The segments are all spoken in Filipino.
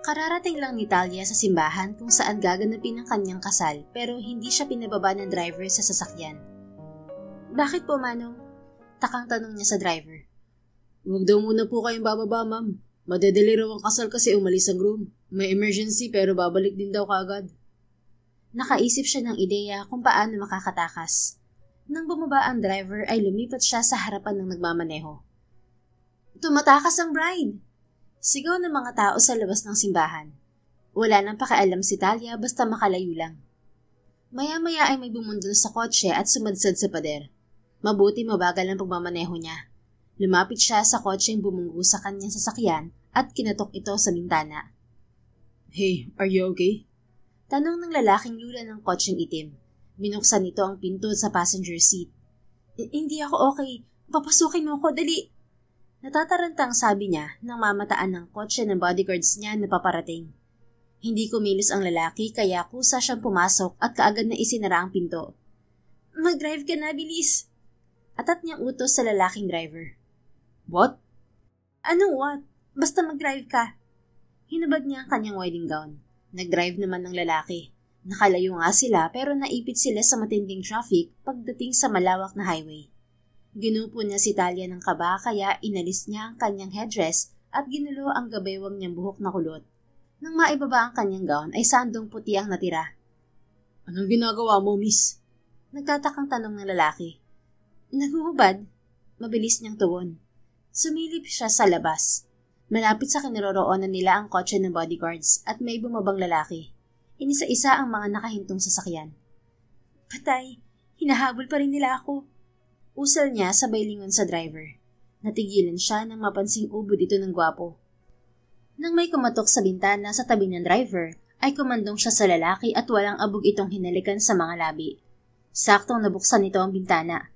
Kararating lang ni Talia sa simbahan kung saan gaganapin ang kanyang kasal pero hindi siya pinababa ng driver sa sasakyan. Bakit po, Manong? Takang tanong niya sa driver. Huwag daw muna po kayong bababa, ma'am. Madedeli raw ang kasal kasi umalis ang groom. May emergency pero babalik din daw kaagad. Nakaisip siya ng ideya kung paano makakatakas. Nang bumaba ang driver ay lumipat siya sa harapan ng nagmamaneho. Tumatakas ang bride! Sigaw ng mga tao sa labas ng simbahan. Wala nang pakialam si Talia basta makalayo lang. Maya-maya ay may bumundol sa kotse at sumadsad sa pader. Mabuti mabagal ang pagmamaneho niya. Lumapit siya sa kotseng bumunggo sa kanyang sasakyan at kinatok ito sa bintana. Hey, are you okay? Tanong ng lalaking lula ng kotseng itim. Binuksan nito ang pinto sa passenger seat. Hindi ako okay. Papasukin mo ako, dali! Natatarantang sabi niya nang mamataan ng kotse ng bodyguards niya na paparating. Hindi kumilos ang lalaki kaya kusa siyang pumasok at kaagad na isinara ang pinto. Mag-drive ka na, bilis! Atat niyang utos sa lalaking driver. What? Anong what? Basta mag-drive ka. Hinubad niya ang kanyang wedding gown. Nag-drive naman ng lalaki. Nakalayo nga sila pero naipit sila sa matinding traffic pagdating sa malawak na highway. Ginupo niya si Talia ng kaba kaya inalis niya ang kanyang headdress at ginulo ang gabaywang niyang buhok na kulot. Nang maibaba ang kanyang gown ay sandong puti ang natira. Anong ginagawa mo, miss? Nagtatakang tanong ng lalaki. Naghuhubad? Mabilis niyang tugon. Sumilip siya sa labas. Malapit sa kinaroroonan nila ang kotse ng bodyguards at may bumabang lalaki. Inisa-isa ang mga nakahintong sasakyan. Patay, hinahabol pa rin nila ako. Usal niya sabay lingon sa driver. Natigilan siya nang mapansing ubod ito ng gwapo. Nang may kumatok sa bintana sa tabi ng driver, ay kumandong siya sa lalaki at walang abog itong hinalikan sa mga labi. Saktong nabuksan nito ang bintana.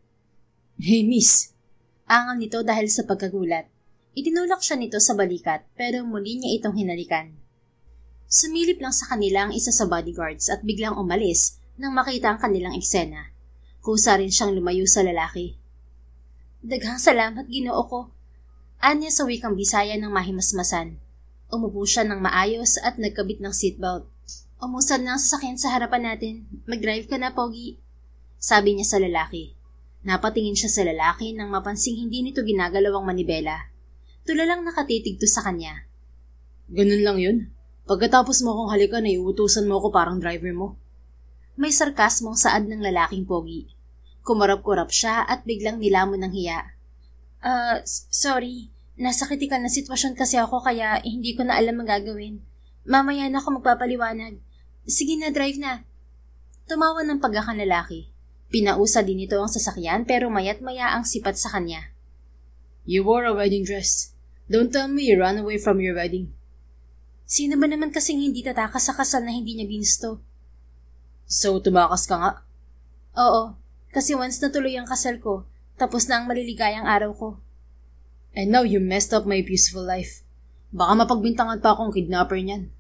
Hey miss! Angal nito dahil sa pagkagulat. Itinulak siya nito sa balikat pero muli niya itong hinalikan. Sumilip lang sa kanila ang isa sa bodyguards at biglang umalis nang makita ang kanilang eksena. Kusa rin siyang lumayo sa lalaki. Daghang salamat, Ginoo ko. Anya sa wikang Bisaya ng mahimasmasan. Umupo siya ng maayos at nagkabit ng seatbelt. Umusad na ang sasakyan sa harapan natin. Mag-drive ka na, Pogi. Sabi niya sa lalaki. Napatingin siya sa lalaki nang mapansing hindi nito ginagalawang manibela. Tulalang nakatitig to sa kanya. Ganun lang yun? Pagkatapos mo akong halikan ay uutusan mo ako parang driver mo. May sarkasmong saad ng lalaking pogi. Kumarap-kurap siya at biglang nilamon ng hiya. Sorry. Nasa kritikal na sitwasyon kasi ako kaya hindi ko na alam ang gagawin. Mamaya na ako magpapaliwanag. Sige na, drive na. Tumawa ng pagkakang lalaki. Pinausa din ito ang sasakyan pero mayat maya ang sipat sa kanya. You wore a wedding dress. Don't tell me you ran away from your wedding. Sino ba naman kasing hindi tatakas sa kasal na hindi niya ginusto? So, tumakas ka nga? Oo, kasi once natuloy ang kasal ko, tapos na ang maliligayang araw ko. And now you messed up my peaceful life. Baka mapagbintangan pa akong kidnapper niyan.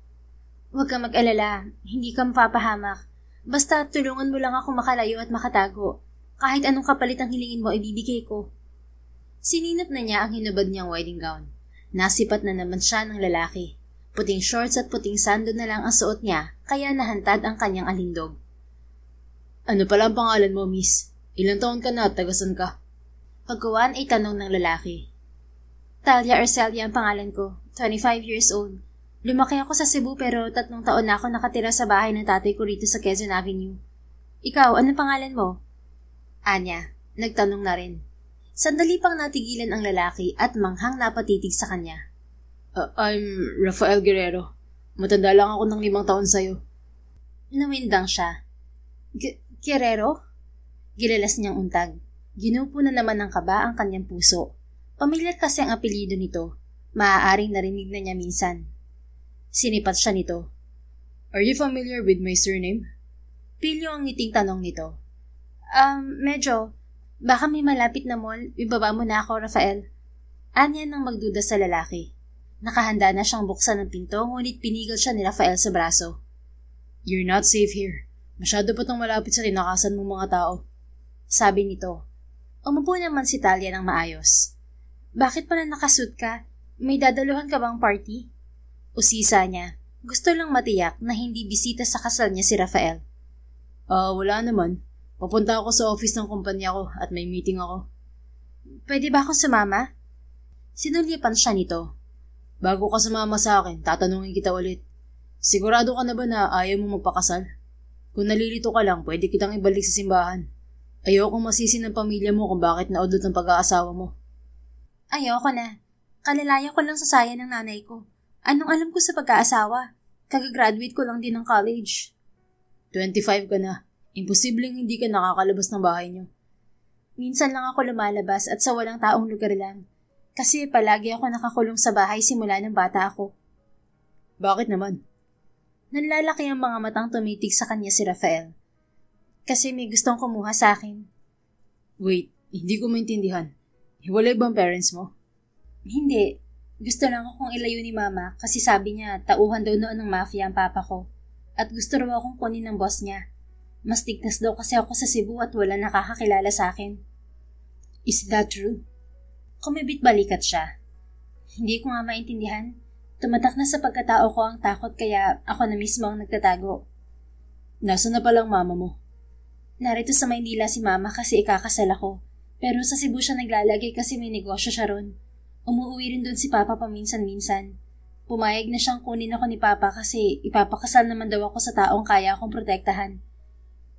Huwag kang mag-alala, hindi ka mapapahamak. Basta tulungan mo lang ako makalayo at makatago. Kahit anong kapalit ang hilingin mo, ibibigay ko. Sininap na niya ang hinubad niyang wedding gown. Nasipat na naman siya ng lalaki. Puting shorts at puting sando na lang ang suot niya, kaya nahantad ang kanyang alindog. Ano pala ang pangalan mo, miss? Ilang taon ka na at tagasan ka? Pagkuhan ay tanong ng lalaki. Talia Arcelia ang pangalan ko, 25 years old. Lumaki ako sa Cebu pero 3 taon na ako nakatira sa bahay ng tatay ko rito sa Quezon Avenue. Ikaw, anong pangalan mo? Anya, nagtanong na rin. Sandali pang natigilan ang lalaki at manghang napatitig sa kanya. I'm Rafael Guerrero. Matanda lang ako ng 5 taon sa'yo. Nawindang siya. Guerrero? Gilalas niyang untag. Ginupo na naman ng kaba ang kanyang puso. Pamilyar kasi ang apelyido nito. Maaaring narinig na niya minsan. Sinipat siya nito. Are you familiar with my surname? Pilyo ang ngiting tanong nito. Medyo. Baka may malapit na mall. Ibaba mo na ako, Rafael. Anya nang magduda sa lalaki. Nakahanda na siyang buksan ng pinto ngunit pinigil siya ni Rafael sa braso. You're not safe here. Masyado pa tong malapit sa tinakasan mong mga tao. Sabi nito. Umupo naman si Talia ng maayos. Bakit pala nakasuit ka? May dadaluhan ka bang party? Usisa niya. Gusto lang matiyak na hindi bisita sa kasal niya si Rafael. Wala naman. Papunta ako sa office ng kumpanya ko at may meeting ako. Pwede ba akong sumama? Sinulyapan siya nito. Bago ka sumama sa akin, tatanungin kita ulit. Sigurado ka na ba na ayaw mo magpakasal? Kung nalilito ka lang, pwede kitang ibalik sa simbahan. Ayokong masisi ng pamilya mo kung bakit naudot ng pag-aasawa mo. Ayoko na. Kalalaya ko lang sa saya ng nanay ko. Anong alam ko sa pag-aasawa? Kagagraduate ko lang din ng college. 25 ka na. Imposibleng hindi ka nakakalabas ng bahay niyo. Minsan lang ako lumalabas at sa walang taong lugar lang. Kasi palagi ako nakakulong sa bahay simula ng bata ako. Bakit naman? Nanlalaki ang mga matang tumitig sa kanya si Rafael. Kasi may gustong kumuha sa akin. Wait, hindi ko maintindihan. Hiwalay ba ang parents mo? Hindi. Gusto lang akong ilayo ni mama kasi sabi niya tauhan daw noon ng mafia ang papa ko. At gusto raw akong kunin ng boss niya. Mas tignas daw kasi ako sa Cebu at wala nakakakilala sa akin. Is that true? Kumibit balikat siya. Hindi ko nga maintindihan. Tumatak na sa pagkatao ko ang takot kaya ako na mismo ang nagtatago. Nasaan na palang mama mo? Narito sa Maynila si mama kasi ikakasal ako. Pero sa Cebu siya naglalagay kasi may negosyo siya ron. Umuwi rin doon si papa paminsan-minsan. Pumayag na siyang kunin ako ni papa kasi ipapakasal naman daw ako sa taong kaya akong protektahan.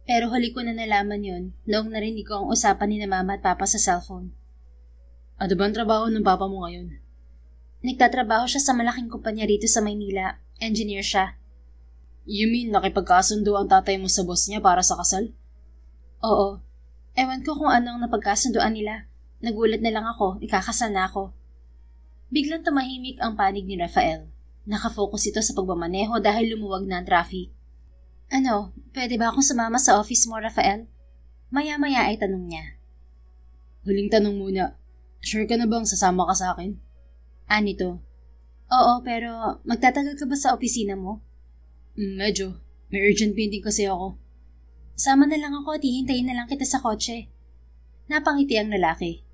Pero huli ko na nalaman yun noong narinig ko ang usapan ni na mama at papa sa cellphone. Ano ba ang trabaho ng papa mo ngayon? Nagtatrabaho siya sa malaking kumpanya rito sa Maynila. Engineer siya. You mean nakipagkasundo ang tatay mo sa boss niya para sa kasal? Oo. Ewan ko kung anong napagkasunduan nila. Nagulat na lang ako, ikakasal na ako. Biglang tumahimik ang panig ni Rafael. Nakafocus ito sa pagmamaneho dahil lumuwag na ang traffic. Ano, pwede ba akong sumama sa office mo, Rafael? Maya-maya ay tanong niya. Huling tanong muna. Sure ka na bang sasama ka sa akin? Anito. Oo, pero magtatagal ka ba sa opisina mo? Medyo. May urgent meeting kasi ako. Sama na lang ako at hihintayin na lang kita sa kotse. Napangiti ang lalaki.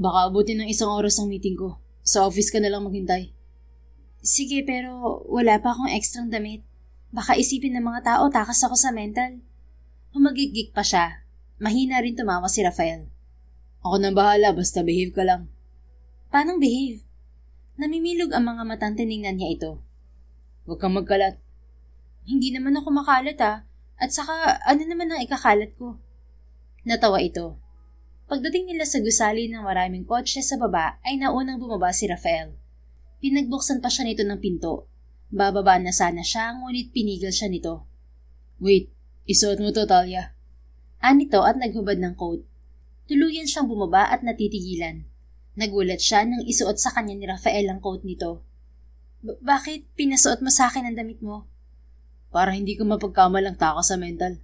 Baka abutin ng 1 oras ang meeting ko. Sa office ka na lang maghintay. Sige, pero wala pa akong ekstrang damit. Baka isipin ng mga tao takas ako sa mental. Humagigik pa siya. Mahina rin tumawa si Rafael. Ako nang bahala, basta behave ka lang. Paanong behave? Namimilog ang mga matang tiningnan niya ito. Huwag kang magkalat. Hindi naman ako makalat At saka, ano naman ang ikakalat ko? Natawa ito. Pagdating nila sa gusali ng maraming kotse sa baba, ay naunang bumaba si Rafael. Pinagbuksan pa siya nito ng pinto. Bababa na sana siya, ngunit pinigil siya nito. Wait, isuot mo to, Talia. Anito at naghubad ng coat. Tuluyan siyang bumaba at natitigilan. Nagulat siya nang isuot sa kanya ni Rafael ang coat nito. Bakit pinasuot mo sa akin ang damit mo? Para hindi ka mapagkamalang tako sa mental.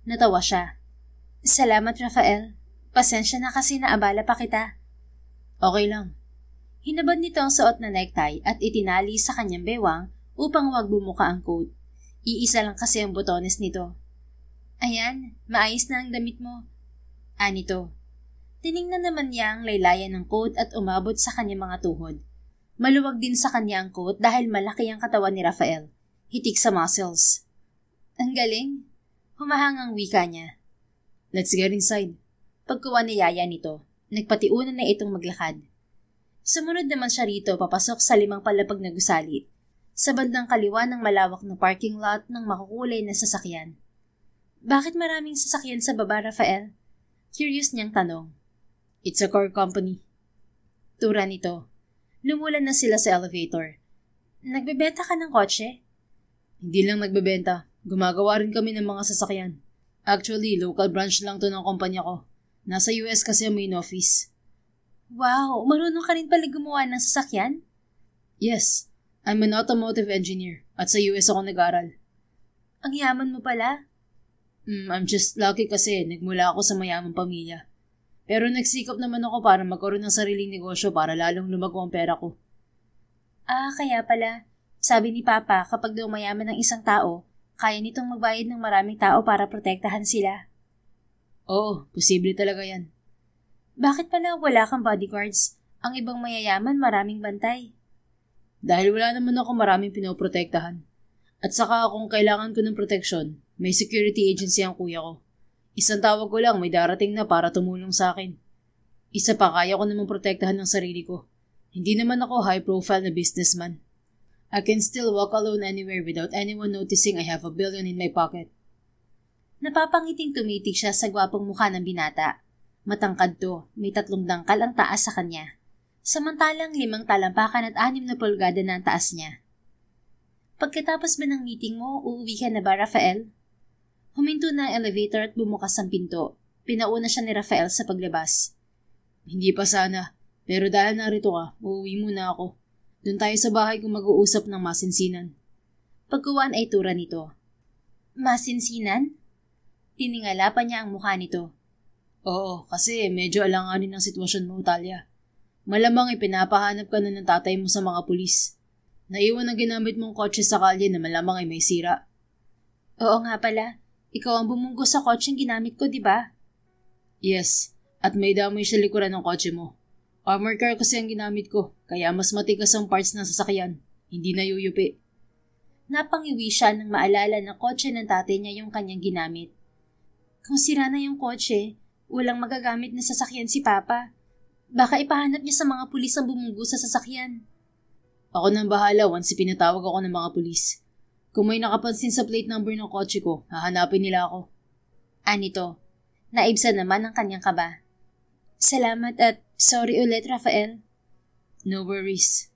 Natawa siya. Salamat, Rafael. Pasensya na kasi naabala pa kita. Okay lang. Hinabad nito ang suot na necktie at itinali sa kanyang bewang upang huwag bumuka ang coat. Iisa lang kasi ang botones nito. Ayan, maayos na ang damit mo. Anito. Tiningnan naman niya ang laylayan ng coat at umabot sa kanyang mga tuhod. Maluwag din sa kanya ang coat dahil malaki ang katawan ni Rafael. Hitik sa muscles. Ang galing. Humahangang wika niya. Let's get inside. Pagkuha ni Yaya nito, nagpatiunan na itong maglakad. Sumunod naman siya rito papasok sa 5 palapag na gusali. Sa bandang kaliwa ng malawak na parking lot ng makukulay na sasakyan. Bakit maraming sasakyan sa baba, Rafael? Curious niyang tanong. It's a car company. Tura nito. Lumulan na sila sa elevator. Nagbebenta ka ng kotse? Hindi lang nagbebenta. Gumagawa rin kami ng mga sasakyan. Actually, local branch lang to ng kumpanya ko. Nasa US kasi ang main office. Wow, marunong ka rin pala gumawa ng sasakyan? Yes, I'm an automotive engineer at sa US ako nag-aral. Ang yaman mo pala? I'm just lucky kasi nagmula ako sa mayamang pamilya. Pero nagsikap naman ako para magkaroon ng sariling negosyo para lalong lumago ang pera ko. Kaya pala. Sabi ni Papa kapag daw mayaman ng isang tao, kaya nitong magbayad ng maraming tao para protektahan sila. Oo, posible talaga yan. Bakit pala wala kang bodyguards? Ang ibang mayayaman maraming bantay. Dahil wala naman ako maraming pinoprotektahan. At saka kung kailangan ko ng proteksyon, may security agency ang kuya ko. Isang tawag ko lang, may darating na para tumulong sa akin. Isa pa, kaya ko namang protektahan ng sarili ko. Hindi naman ako high-profile na businessman. I can still walk alone anywhere without anyone noticing I have $1 billion in my pocket. Napapangiting tumitig siya sa gwapong mukha ng binata. Matangkad to, may 3 dangkal ang taas sa kanya. Samantalang 5 talampakan at 6 na pulgada na ang taas niya. Pagkatapos ba ng meeting mo, uuwi ka na ba, Rafael? Huminto na ang elevator at bumukas ang pinto. Pinauna siya ni Rafael sa paglabas. Hindi pa sana, pero dahil narito ka, uuwi muna ako. Doon tayo sa bahay kung mag-uusap ng masinsinan. Pagkuwan ay tura nito. Masinsinan? Tiningala pa niya ang mukha nito. Oo, kasi medyo alanganin ang sitwasyon mo, Talia. Malamang ipinapahanap ka na ng tatay mo sa mga pulis. Naiwan ang ginamit mong kotse sa kalye na malamang ay may sira. Oo nga pala. Ikaw ang bumunggo sa kotseng ginamit ko, di ba? Yes, at may damay sa likuran ng kotse mo. Armor car kasi ang ginamit ko, kaya mas matigas ang parts ng sasakyan. Hindi na yuyupi. Napangiwi siya nang maalala na kotse ng tatay niya yung kanyang ginamit. Kung sira na yung kotse, walang magagamit na sasakyan si Papa. Baka ipahanap niya sa mga pulis ang bumunggo sa sasakyan. Ako nang bahala once pinatawag ako ng mga pulis. Kung may nakapansin sa plate number ng kotse ko, hahanapin nila ako. Anito, naibsan naman ang kanyang kaba. Salamat at sorry ulit, Rafael. No worries.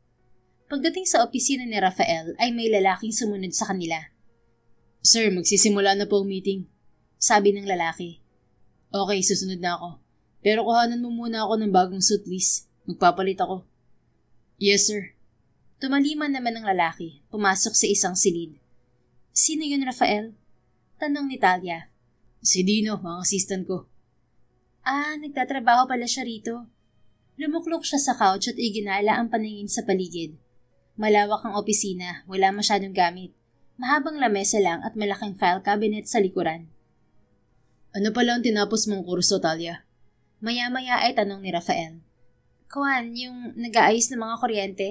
Pagdating sa opisina ni Rafael ay may lalaking sumunod sa kanila. Sir, magsisimula na po ang meeting. Sabi ng lalaki. Okay, susunod na ako. Pero kuhanan mo muna ako ng bagong suit, please. Magpapalit ako. Yes, sir. Tumaliman naman ng lalaki, pumasok sa isang silid. Sino yun, Rafael? Tanong ni Talia. Si Dino, ang assistant ko. Nagtatrabaho pala siya rito. Lumuklok siya sa couch at iginala ang paningin sa paligid. Malawak ang opisina, wala masyadong gamit. Mahabang lamesa lang at malaking file cabinet sa likuran. Ano pala ang tinapos mong kurso, Talia? Maya-maya ay tanong ni Rafael. Kuwan, yung nag-aayos ng mga kuryente?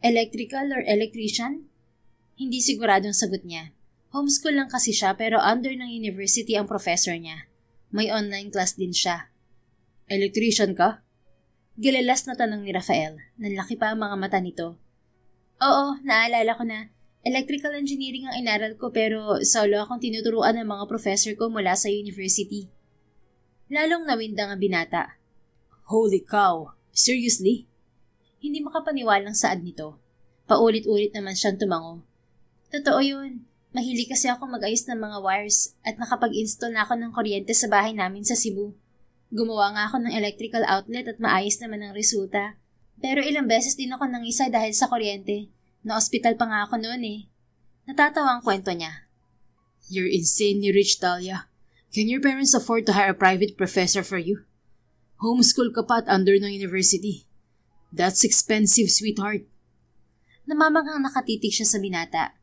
Electrical or electrician? Hindi siguradong sagot niya. Homeschool lang kasi siya pero under ng university ang professor niya. May online class din siya. Electrician ka? Gilalas na tanong ni Rafael. Nanlaki pa ang mga mata nito. Oo, naalala ko na. Electrical engineering ang inaral ko pero solo akong tinuturuan ng mga professor ko mula sa university. Lalong nawindang ang binata. Holy cow! Seriously? Hindi makapaniwalang saad nito. Paulit-ulit naman siyang tumango. Totoo yun. Mahilig kasi ako mag-ayos ng mga wires at nakapag-install na ako ng kuryente sa bahay namin sa Cebu. Gumawa nga ako ng electrical outlet at maayos naman ang resulta. Pero ilang beses din ako nangisa dahil sa kuryente. Na-hospital pa nga ako noon eh. Natatawa ang kwento niya. You're insanely rich, Talia. Can your parents afford to hire a private professor for you? Homeschool ka pa at under ng university. That's expensive, sweetheart. Namamanghang nakatitig siya sa binata.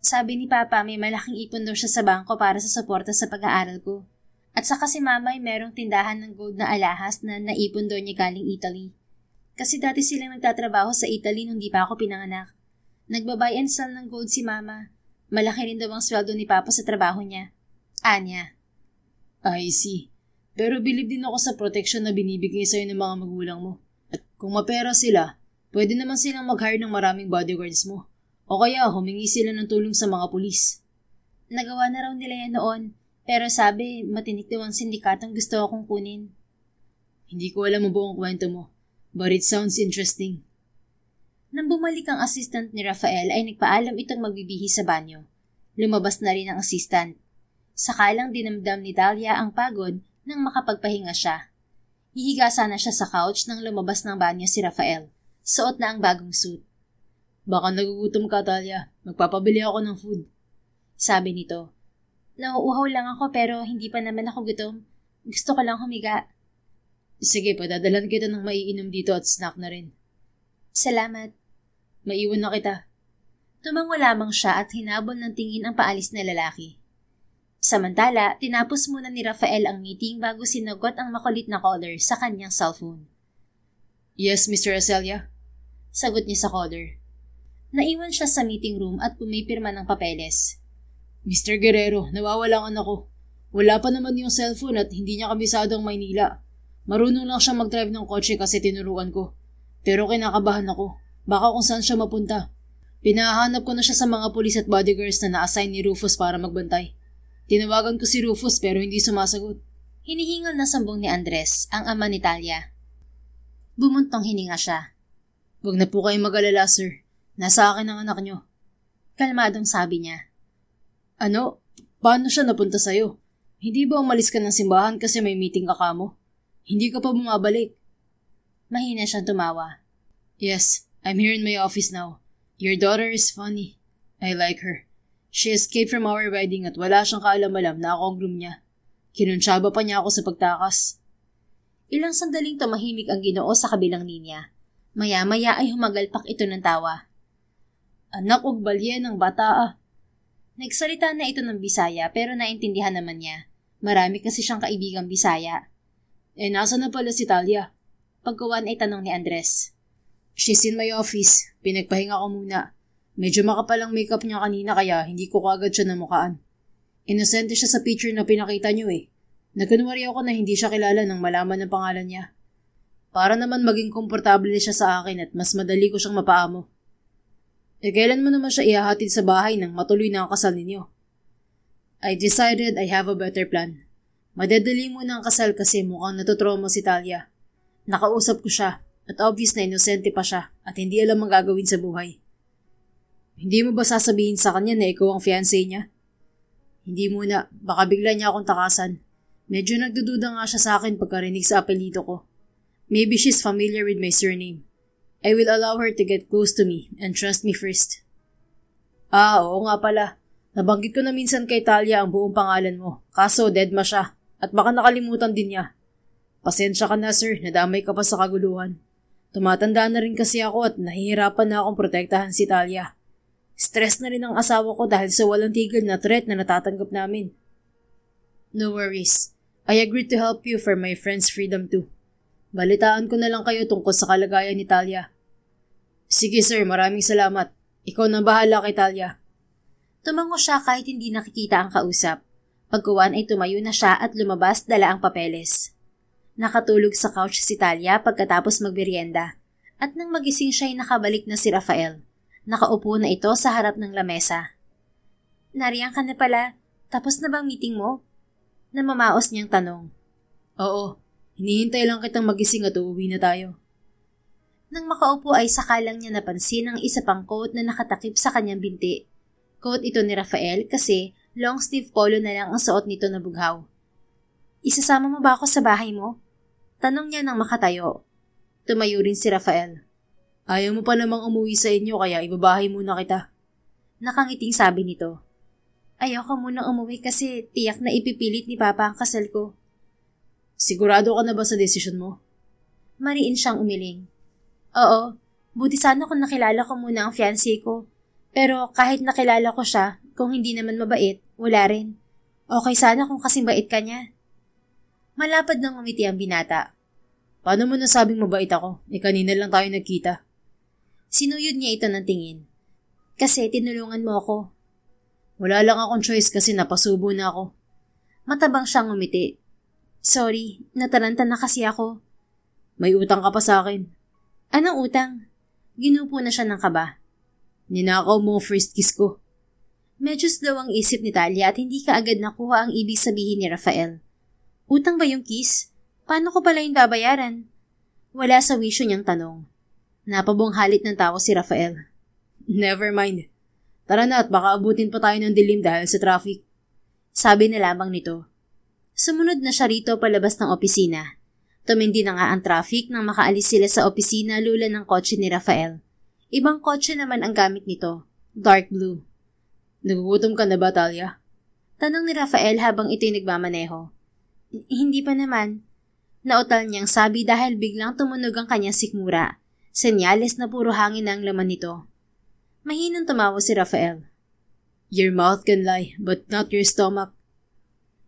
Sabi ni Papa may malaking ipon daw siya sa bangko para sa suporta sa pag-aaral ko. At saka si Mama ay merong tindahan ng gold na alahas na naipon daw niya galing Italy. Kasi dati silang nagtatrabaho sa Italy nung di pa ako pinanganak. Nagbabuy and sell ng gold si Mama. Malaki rin daw ang sweldo ni Papa sa trabaho niya. Anya. I see. Pero bilib din ako sa protection na binibigay sa'yo ng mga magulang mo. At kung mapera sila, pwede naman silang mag-hire ng maraming bodyguards mo. O kaya humingi sila ng tulong sa mga pulis. Nagawa na raw nila yan noon. Pero sabi, matinik daw ang sindikatong gusto akong kunin. Hindi ko alam ang buong kwento mo. But it sounds interesting. Nang bumalik ang assistant ni Rafael ay nagpaalam itong magbibihi sa banyo. Lumabas na rin ang assistant. Sakalang dinamdam ni Talia ang pagod nang makapagpahinga siya. Hihiga sana siya sa couch nang lumabas ng banyo si Rafael. Suot na ang bagong suit. Baka nagugutom ka, Talia. Magpapabili ako ng food. Sabi nito. Nauuhaw lang ako pero hindi pa naman ako gutom. Gusto ko lang humiga. Sige, padadalan kita ng maiinom dito at snack na rin. Salamat. Maiwan na kita. Tumango lamang siya at hinabol ng tingin ang paalis na lalaki. Samantala, tinapos muna ni Rafael ang meeting bago sinagot ang makulit na caller sa kanyang cellphone. Yes, Mr. Acelia? Sagot niya sa caller. Naiwan siya sa meeting room at pumipirma ng papeles. Mr. Guerrero, nawawala ang anak ko. Wala pa naman yung cellphone at hindi niya kabisado ang Maynila. Marunong lang siya mag-drive ng kotse kasi tinuruan ko. Pero kinakabahan ako. Baka kung saan siya mapunta. Pinahanap ko na siya sa mga pulis at bodyguards na na-assign ni Rufus para magbantay. Tinawagan ko si Rufus pero hindi sumasagot. Hinihingal na sambong ni Andres, ang ama ni Talia. Bumuntong hininga siya. Huwag na po kayong mag-alala, sir. Nasa akin ang anak niyo. Kalmadong sabi niya. Ano? Paano siya napunta sa'yo? Hindi ba umalis ka ng simbahan kasi may meeting ka kamo? Hindi ka pa bumabalik. Mahina siyang tumawa. Yes, I'm here in my office now. Your daughter is funny. I like her. She escaped from our wedding at wala siyang kaalam-alam na ako ang groom niya. Kinunsyaba pa niya ako sa pagtakas. Ilang sandaling tumahimik ang Ginoo sa kabilang linya. Maya-maya ay humagalpak ito ng tawa. Anak og balye ng bata. Nagsalita na ito ng Bisaya pero naintindihan naman niya. Marami kasi siyang kaibigang Bisaya. Nasa na pala si Talia? Pagkuwan ay tanong ni Andres. She's in my office. Pinagpahinga ko muna. Medyo makapal ang makeup niya kanina kaya hindi ko kaagad siya namukaan. Inosente siya sa picture na pinakita niyo eh. Nagkunwari ako na hindi siya kilala nang malaman ang pangalan niya. Para naman maging komportable siya sa akin at mas madali ko siyang mapaamo. Kailan mo naman siya ihahatid sa bahay nang matuloy na ang kasal ninyo? I decided I have a better plan. Madadali muna ang kasal kasi mukhang natutrauma si Talia. Nakausap ko siya at obvious na inosente pa siya at hindi alam ang gagawin sa buhay. Hindi mo ba sasabihin sa kanya na ikaw ang fiancé niya? Hindi muna, baka bigla niya akong takasan. Medyo nagdududa nga siya sa akin pagkarinig sa apelyido ko. Maybe she's familiar with my surname. I will allow her to get close to me and trust me first. Oo nga pala. Nabanggit ko na minsan kay Talia ang buong pangalan mo. Kaso dead ma siya. At baka nakalimutan din niya. Pasensya ka na sir, nadamay ka pa sa kaguluhan. Tumatanda na rin kasi ako at nahihirapan na akong protektahan si Talia. Stress na rin ang asawa ko dahil sa walang tigil na threat na natatanggap namin. No worries. I agreed to help you for my friend's freedom too. Balitaan ko na lang kayo tungkol sa kalagayan ni Talia. Sige sir, maraming salamat. Ikaw na bahala kay Talia. Tumango siya kahit hindi nakikita ang kausap. Pagkuwan ay tumayo na siya at lumabas dala ang papeles. Nakatulog sa couch si Talia pagkatapos magmerienda. At nang magising siya ay nakabalik na si Rafael. Nakaupo na ito sa harap ng lamesa. Nariyan ka na pala. Tapos na bang meeting mo? Namamaos niyang tanong. Oo, hinihintay lang kitang magising at uuwi na tayo. Nang makaupo ay sakalang niya napansin ang isa pang coat na nakatakip sa kanyang binti. Coat ito ni Rafael kasi long sleeve polo na lang ang suot nito na bughaw. Isasama mo ba ako sa bahay mo? Tanong niya nang makatayo. Tumayo rin si Rafael. Ayaw mo pa namang umuwi sa inyo kaya ibabahay muna kita. Nakangiting sabi nito. Ayoko munang umuwi kasi tiyak na ipipilit ni Papa ang kasal ko. Sigurado ka na ba sa desisyon mo? Mariin siyang umiling. Oo, buti sana kung nakilala ko muna ang fiancé ko. Pero kahit nakilala ko siya, kung hindi naman mabait, wala rin. Okay sana kung kasing bait ka niya. Malapad nang umiti ang binata. Paano mo nasabing mabait ako? Kanina lang tayo nagkita. Sinuyod niya ito ng tingin. Kasi tinulungan mo ako. Wala lang akong choice kasi napasubo na ako. Matabang siyang umiti. Sorry, nataranta na kasi ako. May utang ka pa sa akin. Anong utang? Ginupo na siya ng kaba. Ninakaw mo ang first kiss ko. Medyo slow ang isip ni Talia at hindi kaagad nakuha ang ibig sabihin ni Rafael. Utang ba yung kiss? Paano ko pala yung babayaran? Wala sa wisyo niyang tanong. Napabonghalit ng tawa si Rafael. Never mind. Tara na at baka abutin pa tayo ng dilim dahil sa traffic. Sabi na lamang nito. Sumunod na siya rito palabas ng opisina. Tumindi na nga ang traffic nang makaalis sila sa opisina lula ng kotse ni Rafael. Ibang kotse naman ang gamit nito, dark blue. Nagugutom ka na ba, Talia? Tanong ni Rafael habang ito'y nagmamaneho. Hindi pa naman. Nautal niyang sabi dahil biglang tumunog ang kanyang sikmura. Senyales na puro hangin na ang laman nito. Mahinang tumawa si Rafael. Your mouth can lie, but not your stomach.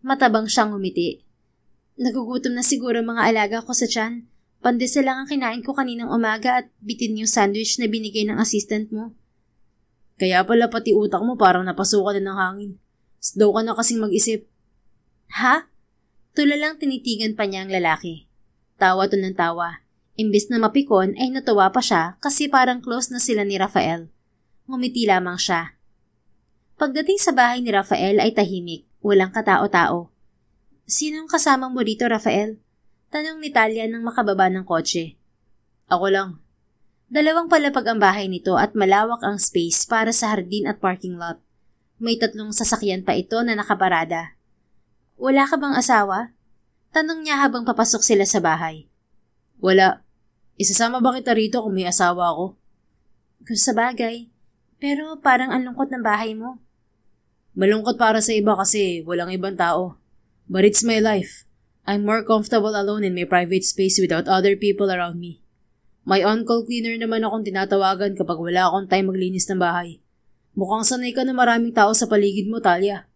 Matabang siyang umiti. Nagugutom na siguro mga alaga ko sa tiyan. Pandesal lang ang kinain ko kaninang umaga at bitin yung sandwich na binigay ng assistant mo. Kaya pala pati utak mo parang napasukan na ng hangin. Slow ka na kasing mag-isip. Ha? Tulalang tinitigan pa niya ang lalaki. Tawa to ng tawa. Imbis na mapikon ay natuwa pa siya kasi parang close na sila ni Rafael. Ngumiti lamang siya. Pagdating sa bahay ni Rafael ay tahimik, walang katao-tao. Sinong kasamang mo dito, Rafael? Tanong ni Talia nang makababa ng kotse. Ako lang. Dalawang palapag ang bahay nito at malawak ang space para sa hardin at parking lot. May 3 sasakyan pa ito na nakaparada. Wala ka bang asawa? Tanong niya habang papasok sila sa bahay. Wala. Isasama ba kita rito kung may asawa ako? Kung sa bagay. Pero parang ang lungkot ng bahay mo. Malungkot para sa iba kasi walang ibang tao. But it's my life. I'm more comfortable alone in my private space without other people around me. May on-call cleaner naman akong tinatawagan kapag wala akong time maglinis ng bahay. Mukhang sanay ka na maraming tao sa paligid mo, Talia.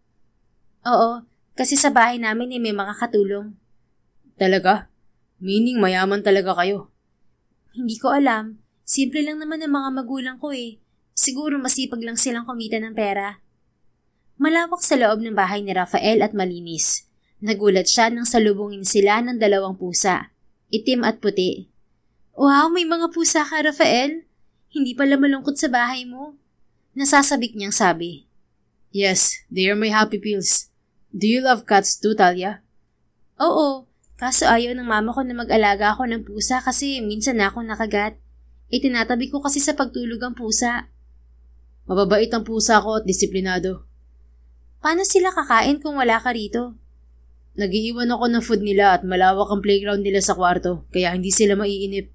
Oo, kasi sa bahay namin may mga katulong. Talaga? Meaning mayaman talaga kayo? Hindi ko alam. Simple lang naman ang mga magulang ko eh. Siguro masipag lang silang kumita ng pera. Malawak sa loob ng bahay ni Rafael at malinis. Nagulat siya nang salubungin sila ng 2 pusa. Itim at puti. Wow, may mga pusa ka, Rafael. Hindi pala malungkot sa bahay mo. Nasasabik niyang sabi. Yes, they are my happy pills. Do you love cats too, Talia? Oo, kaso ayaw ng mama ko na mag-alaga ako ng pusa kasi minsan na akong nakagat. Itinatabi ko kasi sa pagtulog ang pusa. Mababait ang pusa ko at disiplinado. Paano sila kakain kung wala ka rito? Nag-iiwan ako ng food nila at malawak ang playground nila sa kwarto kaya hindi sila maiinip.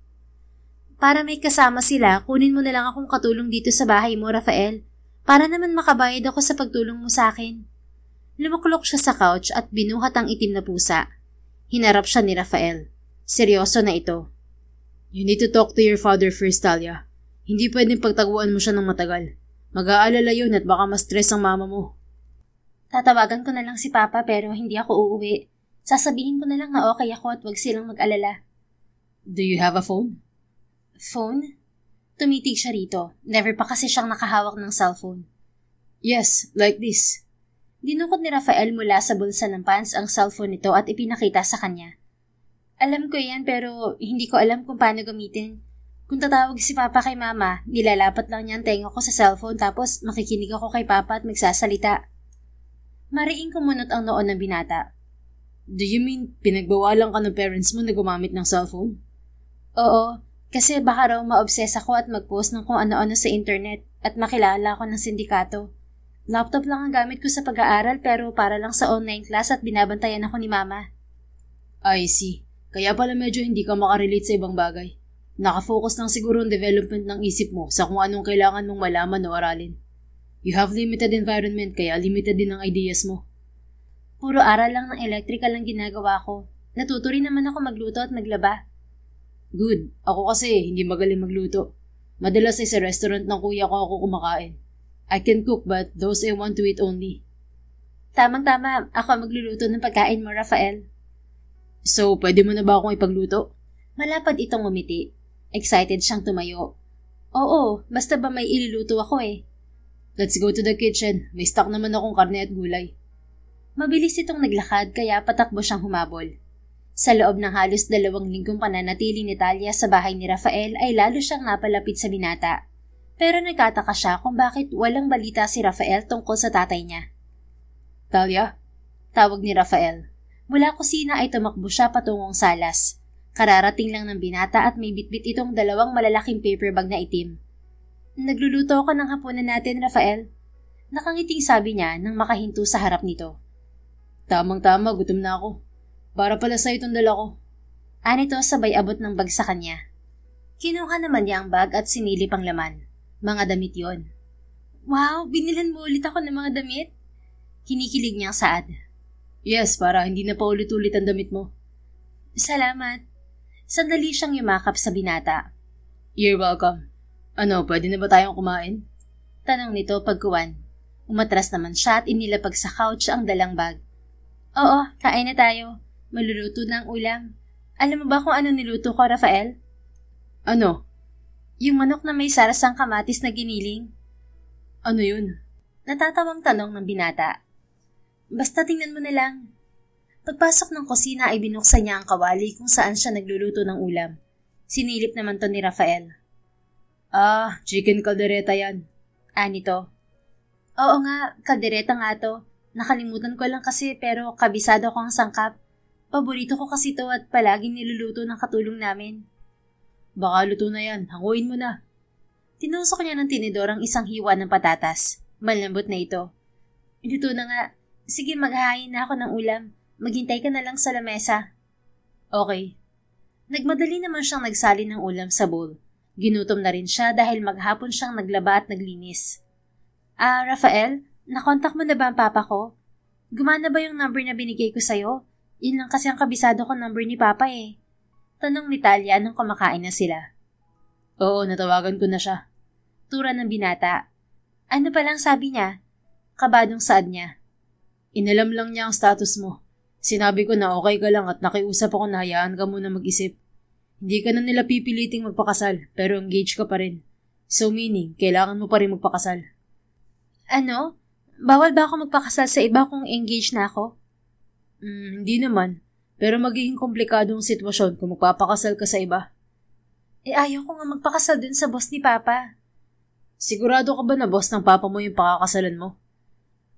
Para may kasama sila, kunin mo na lang akong katulong dito sa bahay mo, Rafael. Para naman makabayad ako sa pagtulong mo sa akin. Lumuklok siya sa couch at binuhat ang itim na pusa. Hinarap siya ni Rafael. Seryoso na ito. You need to talk to your father first, Talia. Hindi pwedeng pagtaguan mo siya ng matagal. Mag-aalala yun at baka ma-stress ang mama mo. Tatawagan ko na lang si Papa pero hindi ako uuwi. Sasabihin ko na lang na okay ako at wag silang mag-alala. Do you have a phone? Phone? Tumitig siya rito. Never pa kasi siyang nakahawak ng cellphone. Yes, like this. Dinukot ni Rafael mula sa bulsa ng pants ang cellphone nito at ipinakita sa kanya. Alam ko yan pero hindi ko alam kung paano gamitin. Kung tatawag si Papa kay Mama, nilalapat lang niya ang tenga ko sa cellphone tapos makikinig ako kay Papa at magsasalita. Mariing kumunot ang noon ng binata. Do you mean pinagbawalan ka ng parents mo na gumamit ng cellphone? Oo, kasi baka raw ma-obsess ako at mag-post ng kung ano-ano sa internet at makilala ako ng sindikato. Laptop lang ang gamit ko sa pag-aaral pero para lang sa online class at binabantayan ako ni Mama. I see. Kaya pala medyo hindi ka makarelate sa ibang bagay. Nakafocus lang siguro ang development ng isip mo sa kung anong kailangan mong malaman o aralin. You have limited environment kaya limited din ang ideas mo. Puro aral lang ng electrical ang ginagawa ko. Natuto rin naman ako magluto at maglaba. Good. Ako kasi hindi magaling magluto. Madalas ay sa restaurant ng kuya ko ako kumakain. I can cook but those I want to eat only. Tamang-tama, ako magluluto ng pagkain mo, Rafael. So, pwede mo na ba akong ipagluto? Malapad itong umiti. Excited siyang tumayo. Oo, basta ba may iluluto ako eh. Let's go to the kitchen. May stock naman akong karne at gulay. Mabilis itong naglakad kaya patakbo siyang humabol. Sa loob ng halos 2 linggong pananatili ni Talia sa bahay ni Rafael ay lalo siyang napalapit sa binata. Pero nagtataka siya kung bakit walang balita si Rafael tungkol sa tatay niya. Talia? Tawag ni Rafael. Mula kusina ay tumakbo siya patungong salas. Kararating lang ng binata at may bitbit itong 2 malalaking paper bag na itim. Nagluluto ako ng hapunan natin, Rafael. Nakangiting sabi niya nang makahinto sa harap nito. Tamang-tama, gutom na ako. Para pala sa itong dala ko. Anito sabay abot ng bag sa kanya. Kinuha naman niya ang bag at sinilip ang laman. Mga damit yon. Wow, binilan mo ulit ako ng mga damit? Kinikilig niyang saad. Yes, para hindi na paulit-ulit ang damit mo. Salamat. Sandali siyang yumakap sa binata. You're welcome. Ano, pwede na ba tayong kumain? Tanong nito pagkuwan. Umatras naman siya at inilapag sa couch ang dalang bag. Oo, kain na tayo. Maluluto na ang ulam. Alam mo ba kung ano niluto ko, Rafael? Ano? Yung manok na may sarasang kamatis na giniling. Ano yun? Natatawang tanong ng binata. Basta tingnan mo na lang. Pagpasok ng kusina ay binuksan niya ang kawali kung saan siya nagluluto ng ulam. Sinilip naman to ni Rafael. Chicken caldereta yan. Nito. Oo nga, kaldereta nga to. Nakalimutan ko lang kasi pero kabisado ko ang sangkap. Paborito ko kasi to at palaging niluluto ng katulong namin. Baka luto na yan, hanguin mo na. Tinusok niya ng tinidor ang isang hiwa ng patatas. Malambot na ito. Luto na nga. Sige, maghahain na ako ng ulam. Maghintay ka na lang sa lamesa. Okay. Nagmadali naman siyang nagsalin ng ulam sa bowl. Ginutom na rin siya dahil maghapon siyang naglaba at naglinis. Rafael, nakontak mo na ba ang papa ko? Gumana ba yung number na binigay ko sa'yo? Yun lang kasi ang kabisado ko number ni papa eh. Tanong ni Talia nung kumakain na sila. Oo, natawagan ko na siya. Tura ng binata. Ano palang sabi niya? Kabadong saad niya. Inalam lang niya ang status mo. Sinabi ko na okay ka lang at nakiusap ako na hayaan ka muna mag-isip. Hindi ka na nila pipiliting magpakasal, pero engaged ka pa rin. So meaning, kailangan mo pa rin magpakasal. Ano? Bawal ba ako magpakasal sa iba kung engaged na ako? Hindi naman. Pero magiging komplikado ang sitwasyon kung magpapakasal ka sa iba. Ayaw ko nga magpakasal dun sa boss ni Papa. Sigurado ka ba na boss ng papa mo yung pakakasalan mo?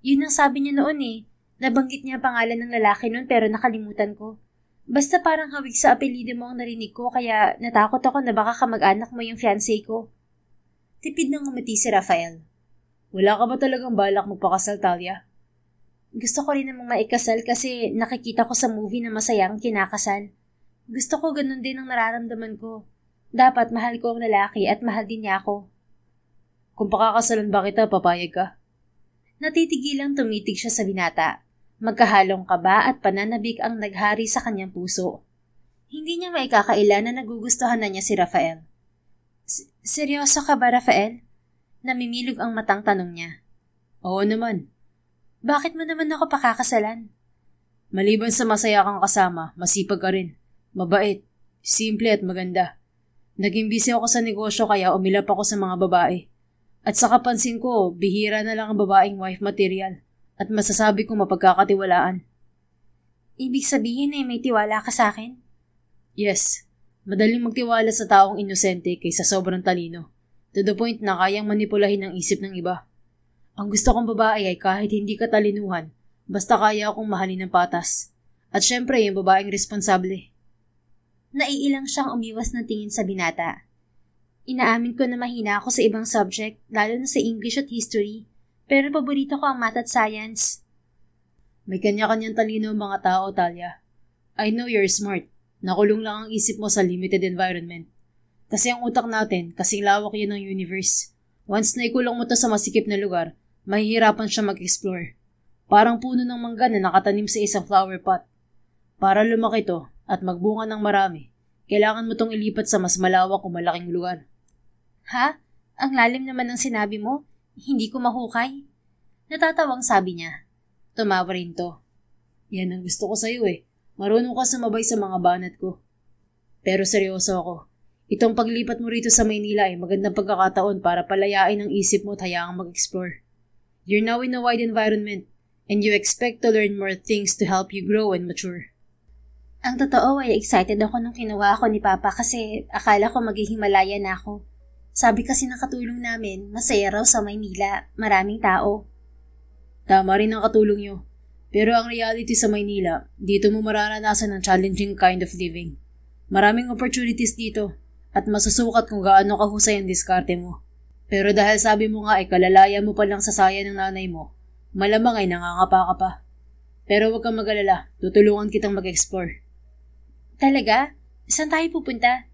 Yun ang sabi niya noon eh. Nabanggit niya ang pangalan ng lalaki noon pero nakalimutan ko. Basta parang hawig sa apelido mo ang narinig ko kaya natakot ako na baka kamag-anak mo yung fiancé ko. Tipid nang ngumiti si Rafael. Wala ka ba talagang balak magpakasal, Talia? Gusto ko rin namang maikasal kasi nakikita ko sa movie na masayang kinakasal. Gusto ko ganun din ang nararamdaman ko. Dapat mahal ko ang lalaki at mahal din niya ako. Kung pakakasalan ba kita, papayag ka? Natitigilang tumitig siya sa binata. Magkahalong kaba at pananabik ang naghari sa kanyang puso. Hindi niya maikakaila na nagugustuhan na niya si Rafael. Seryoso ka ba, Rafael? Namimilog ang matang tanong niya. Oo naman. Bakit mo naman ako pakakasalan? Maliban sa masaya kang kasama, masipag ka rin. Mabait, simple at maganda. Naging busy ako sa negosyo kaya umilap ako sa mga babae. At sa kapansin ko, bihira na lang ang babaeng wife material. At masasabi kong mapagkakatiwalaan. Ibig sabihin ay may tiwala ka sa akin? Yes. Madaling magtiwala sa taong inosente kaysa sobrang talino. To the point na kayang manipulahin ang isip ng iba. Ang gusto kong babae ay kahit hindi katalinuhan, basta kaya akong mahalin ng patas. At syempre yung babaeng responsable. Naiilang siyang umiwas ng tingin sa binata. Inaamin ko na mahina ako sa ibang subject, lalo na sa English at history. Pero paborito ko ang math at science. May kanya-kanyang talino ang mga tao, Talia. I know you're smart. Nakulong lang ang isip mo sa limited environment. Kasi ang utak natin, kasing lawak yun ng universe. Once na ikulong mo to sa masikip na lugar, mahihirapan siya mag-explore. Parang puno ng mangga na nakatanim sa isang flower pot. Para lumaki to at magbunga ng marami, kailangan mo tong ilipat sa mas malawak o malaking lugar. Ha? Ang lalim naman ng sinabi mo? Hindi ko mahukay. Natatawang sabi niya. Tumawa rin to. Yan ang gusto ko sa'yo eh. Marunong ka sumabay sa mga banat ko. Pero seryoso ako. Itong paglipat mo rito sa Maynila ay magandang pagkakataon para palayain ang isip mo at hayaang mag-explore. You're now in a wide environment and you expect to learn more things to help you grow and mature. Ang totoo ay excited ako nung kinuha ako ni Papa kasi akala ko magiging malaya na ako. Sabi kasi ng katulong namin, masaya raw sa Maynila, maraming tao. Tama rin ang katulong nyo. Pero ang reality sa Maynila, dito mo mararanasan ang challenging kind of living. Maraming opportunities dito at masusukat kung gaano kahusay ang diskarte mo. Pero dahil sabi mo nga ay kalalaya mo pa lang sa saya ng nanay mo, malamang ay nangangapa ka pa. Pero huwag kang mag-alala, tutulungan kitang mag-explore. Talaga? Saan tayo pupunta?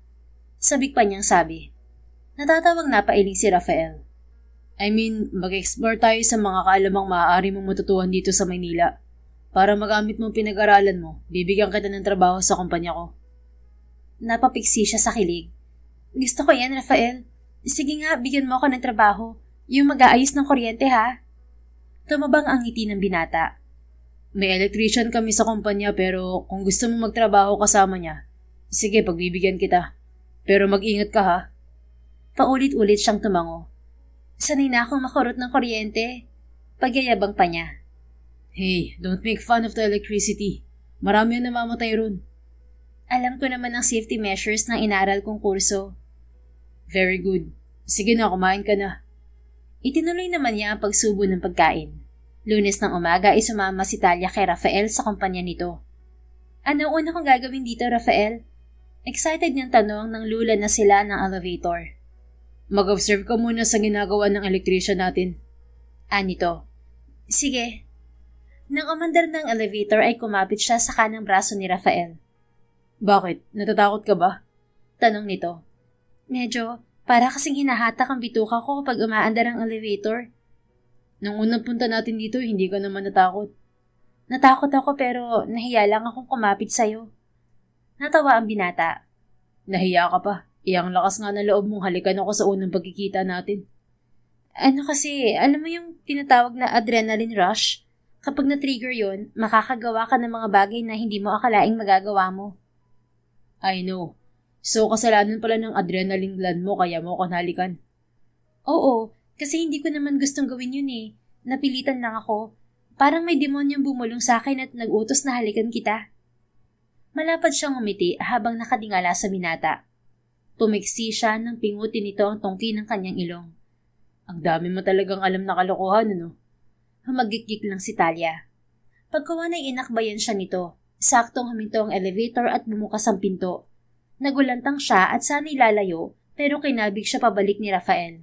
Sabik pa niyang sabi. Natatawang napailing si Rafael. I mean, mag-explore tayo sa mga kaalamang maaari mong matutuhan dito sa Maynila. Para magamit mong pinag-aralan mo, bibigyan kita ng trabaho sa kumpanya ko. Napapiksi siya sa kilig. Gusto ko yan, Rafael. Sige nga, bigyan mo ako ng trabaho. Yung mag-aayos ng kuryente, ha? Tumabang ang ngiti ng binata. May electrician kami sa kumpanya pero kung gusto mo magtrabaho kasama niya, sige, pagbibigyan kita. Pero mag-ingat ka, ha? Paulit-ulit siyang tumango. Sanay na akong makurot ng kuryente. Pagyayabang pa niya. Hey, don't make fun of the electricity. Marami ang namamatay ron. Alam ko naman ang safety measures ng inaral kong kurso. Very good. Sige na, kumain ka na. Itinuloy naman niya ang pagsubo ng pagkain. Lunes ng umaga ay sumama si Talia kay Rafael sa kumpanya nito. Ano una kong gagawin dito, Rafael? Excited niyang tanong nang lula na sila ng elevator. Mag-observe ka muna sa ginagawa ng electrician natin. Nito. Sige. Nang umandar ng elevator ay kumapit siya sa kanang braso ni Rafael. Bakit? Natatakot ka ba? Tanong nito. Medyo, para kasing hinahatak ang bituka ko kapag umaandar ang elevator. Nung unang punta natin dito, hindi ka naman natakot. Natakot ako pero nahiya lang akong kumapit sa'yo. Natawa ang binata. Nahiya ka pa. Iyang lakas nga ng loob mong halikan ako sa unang pagkikita natin. Ano kasi, alam mo yung tinatawag na adrenaline rush? Kapag na-trigger yon, makakagawa ka ng mga bagay na hindi mo akalaing magagawa mo. I know. So, kasalanan pala ng adrenaline gland mo kaya mo ako nahalikan. Oo, kasi hindi ko naman gustong gawin yun eh. Napilitan lang ako. Parang may demonyong bumulong sa akin at nag-utos na halikan kita. Malapad siyang umiti habang nakadingala sa binata. Pumiksi siya nang pingutin nito ang tungki ng kanyang ilong. Ang dami mo talagang alam na kalokohan, ano? Humagikik lang si Talia. Pagkawan ay inakbayan siya nito. Saktong huminto ang elevator at bumukas ang pinto. Nagulantang siya at sana'y lalayo pero kinabig siya pabalik ni Rafael.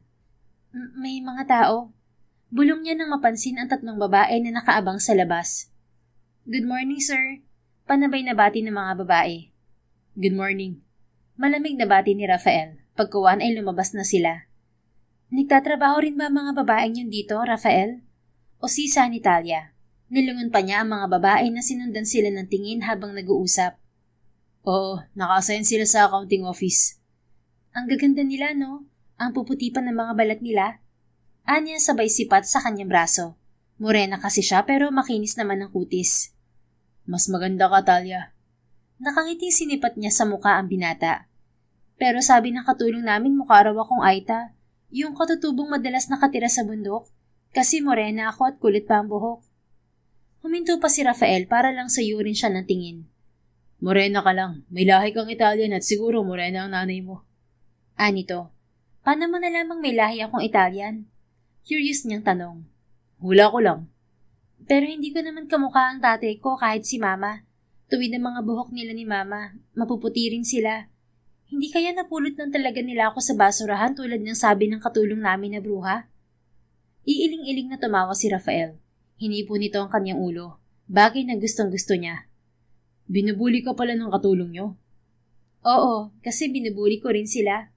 May mga tao. Bulong niya nang mapansin ang tatlong babae na nakaabang sa labas. Good morning, sir. Panabay na bati ng mga babae. Good morning. Malamig na bati ni Rafael. Pagkawan ay lumabas na sila. Nagtatrabaho rin ba mga babaeng yun dito, Rafael? O sisa ni Talia? Nilungon pa niya ang mga babae na sinundan sila ng tingin habang nag-uusap. Oo, naka-assign sila sa accounting office. Ang gaganda nila, no? Ang puputi pa ng mga balat nila. Anya sabay sipat sa kanyang braso. Morena kasi siya pero makinis naman ang kutis. Mas maganda ka, Talia. Nakangiting sinipat niya sa muka ang binata. Pero sabi ng katulong namin mukha raw akong Aita, yung katutubong madalas nakatira sa bundok, kasi morena ako at kulit pa ang buhok. Huminto pa si Rafael para lang sayurin siya ng tingin. Morena ka lang. May lahi kang Italian at siguro morena ang nanay mo. Nito. Paano mo na lamang may lahi akong Italian? Curious niyang tanong. Hula ko lang. Pero hindi ko naman kamukha ang tatay ko kahit si mama. Tuwid ang mga buhok nila ni mama. Mapuputi rin sila. Hindi kaya napulot ng talaga nila ako sa basurahan tulad ng sabi ng katulong namin na bruha? Iiling-iling na tumawa si Rafael. Hinipo nito ang kanyang ulo. Bagay na gustong-gusto niya. Binubuli ka pala ng katulong nyo? Oo, kasi binubuli ko rin sila.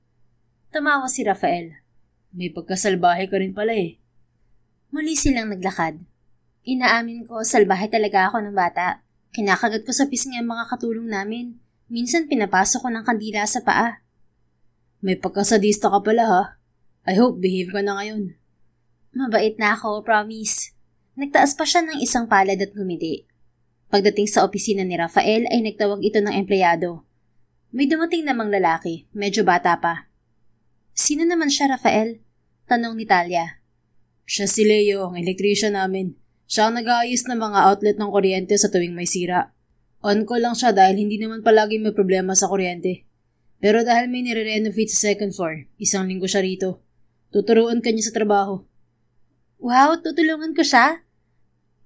Tumawa si Rafael. May pagkasalbahe ka rin pala eh. Muli silang naglakad. Inaamin ko, salbahe talaga ako ng bata. Kinakagat ko sa pisngi ang mga katulong namin. Minsan pinapasok ko ng kandila sa paa. May pagkasadista ka pala ha. I hope behave ka na ngayon. Mabait na ako, promise. Nagtaas pa siya ng isang palad at ngumiti. Pagdating sa opisina ni Rafael ay nagtawag ito ng empleyado. May dumating namang lalaki, medyo bata pa. Sino naman siya, Rafael? Tanong ni Talia. Siya si Leo, ang electrician namin. Siya ang nag-aayos ng mga outlet ng kuryente sa tuwing may sira. On call lang siya dahil hindi naman palagi may problema sa kuryente. Pero dahil may nire-renovate sa second floor, isang linggo siya rito. Tuturuan ka niya sa trabaho. Wow, tutulungan ko siya?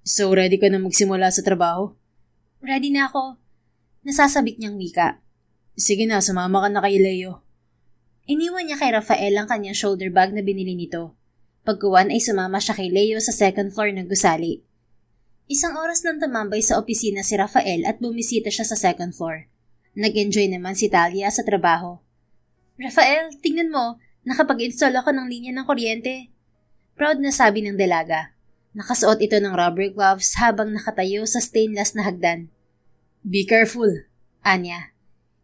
So, ready ka na magsimula sa trabaho? Ready na ako. Nasasabik niyang wika. Sige na, sumama ka na kay Leo. Iniwan niya kay Rafael ang kanyang shoulder bag na binili nito. Pagkuwan ay sumama siya kay Leo sa second floor ng gusali. Isang oras lang tumambay sa opisina si Rafael at bumisita siya sa second floor. Nag-enjoy naman si Talia sa trabaho. Rafael, tingnan mo, nakapag-install ako ng linya ng kuryente. Proud na sabi ng dalaga. Nakasuot ito ng rubber gloves habang nakatayo sa stainless na hagdan. Be careful, Anya.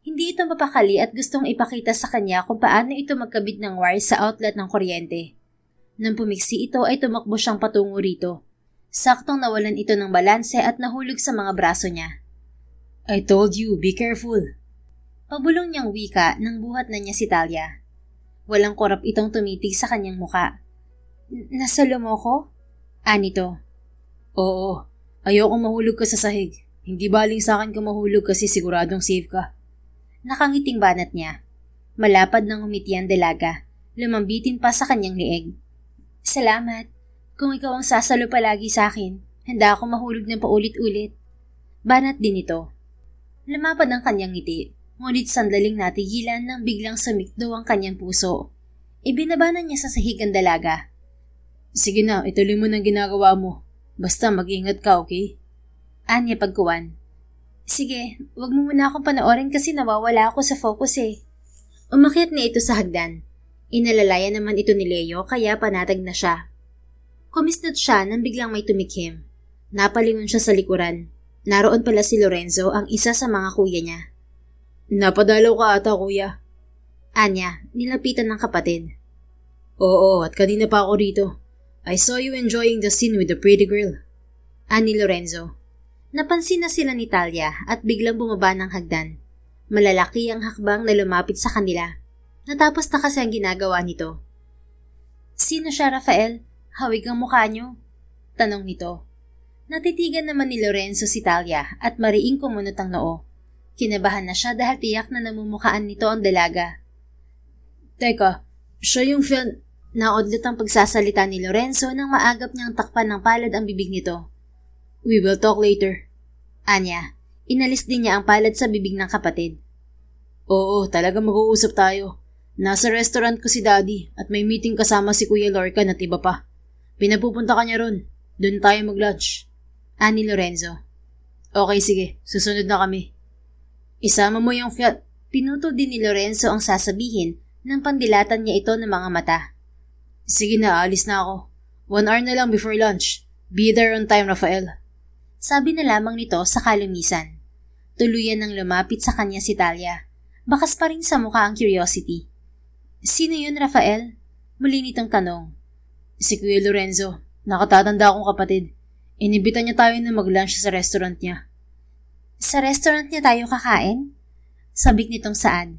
Hindi ito mapakali at gustong ipakita sa kanya kung paano ito magkabit ng wire sa outlet ng kuryente. Nang pumiksi ito ay tumakbo siyang patungo rito. Saktong nawalan ito ng balanse at nahulog sa mga braso niya. I told you, be careful. Pabulong niyang wika nang buhat na niya si Talia. Walang korap itong tumitig sa kanyang muka. Nasalo mo ko? Anito. Oo, ayokong mahulog ka sa sahig. Hindi baling sa akin ka mahulog kasi siguradong safe ka. Nakangiting banat niya. Malapad ng umiti ang dalaga. Lumambitin pa sa kanyang lieg. Salamat. Kung ikaw ang sasalo palagi sa akin, handa ako mahulog ng paulit-ulit. Banat din ito. Lumapad ang kanyang ngiti, ngunit sandaling natigilan nang biglang sumikdo ang kanyang puso. Ibinabanan niya sa sahig ang dalaga. Sige na, ituloy mo ng ginagawa mo. Basta mag-ingat ka, okay? Anya pagkuwan. Sige, wag mo muna akong panoorin kasi nawawala ako sa focus eh. Umakyat na ito sa hagdan. Inalalayan naman ito ni Leo kaya panatag na siya. Kumisnot siya nang biglang may tumikhim. Napalingon siya sa likuran. Naroon pala si Lorenzo, ang isa sa mga kuya niya. Napadalaw ka ata, kuya. Anya, nilapitan ng kapatid. Oo, at kanina pa ako rito. I saw you enjoying the scene with the pretty girl. Ani Lorenzo. Napansin na sila ni Talia at biglang bumaba ng hagdan. Malalaki ang hakbang na lumapit sa kanila. Natapos na kasi ang ginagawa nito. Sino siya, Rafael? Hawig ang mukha niyo? Tanong nito. Natitigan naman ni Lorenzo si Talia at mariing kumunot ang noo. Kinabahan na siya dahil tiyak na namumukhaan nito ang dalaga. Teka, siya yung Naodlot ang pagsasalita ni Lorenzo nang maagap niyang takpan ng palad ang bibig nito. We will talk later. Anya, inalis din niya ang palad sa bibig ng kapatid. Oo, talaga mag-uusap tayo. Nasa restaurant ko si Daddy at may meeting kasama si Kuya Lorcan at iba pa. Pinapupunta ka niya ron. Doon tayo mag-lunch. Ani Lorenzo. Okay, sige. Susunod na kami. Isama mo yung Pinutol din ni Lorenzo ang sasabihin nang pandilatan niya ito ng mga mata. Sige na, alis na ako. 1 hour na lang before lunch. Be there on time, Rafael. Sabi na lamang nito sa kalumisan. Tuluyan nang lumapit sa kanya si Talia. Bakas pa rin sa mukha ang curiosity. Sino yun, Rafael? Muli nitong tanong. Si Kuya Lorenzo. Nakatatanda akong kapatid. Inimbitan niya tayo na mag-lunch sa restaurant niya. Sa restaurant niya tayo kakain? Sabik nitong Saad.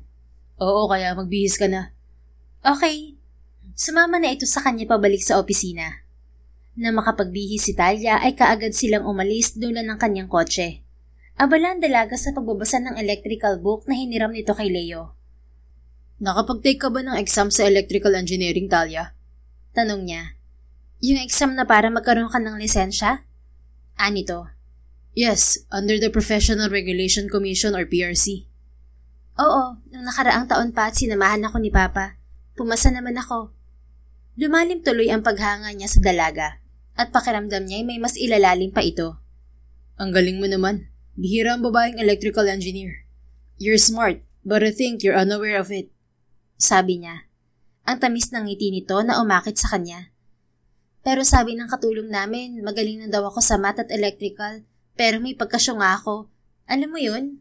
Oo, kaya magbihis ka na. Okay. Sumama na ito sa kanya pabalik sa opisina. Na makapagbihis si Talia ay kaagad silang umalis dula ng kanyang kotse. Abala ang dalaga sa pagbabasa ng electrical book na hiniram nito kay Leo. Nakapag-take ka ba ng exam sa electrical engineering, Talia? Tanong niya. Yung exam na para magkaroon ka ng lisensya? Anito. Yes, under the Professional Regulation Commission or PRC. Oo, nung nakaraang taon pa at sinamahan ako ni Papa. Pumasa naman ako. Lumalim tuloy ang paghanga niya sa dalaga at pakiramdam niya ay may mas ilalalim pa ito. Ang galing mo naman. Bihira ang babaeng electrical engineer. You're smart, but I think you're unaware of it. Sabi niya. Ang tamis ng ngiti nito na umakit sa kanya. Pero sabi ng katulong namin, magaling na daw ako sa math at electrical, pero may pagkasyunga ako. Alam mo yun?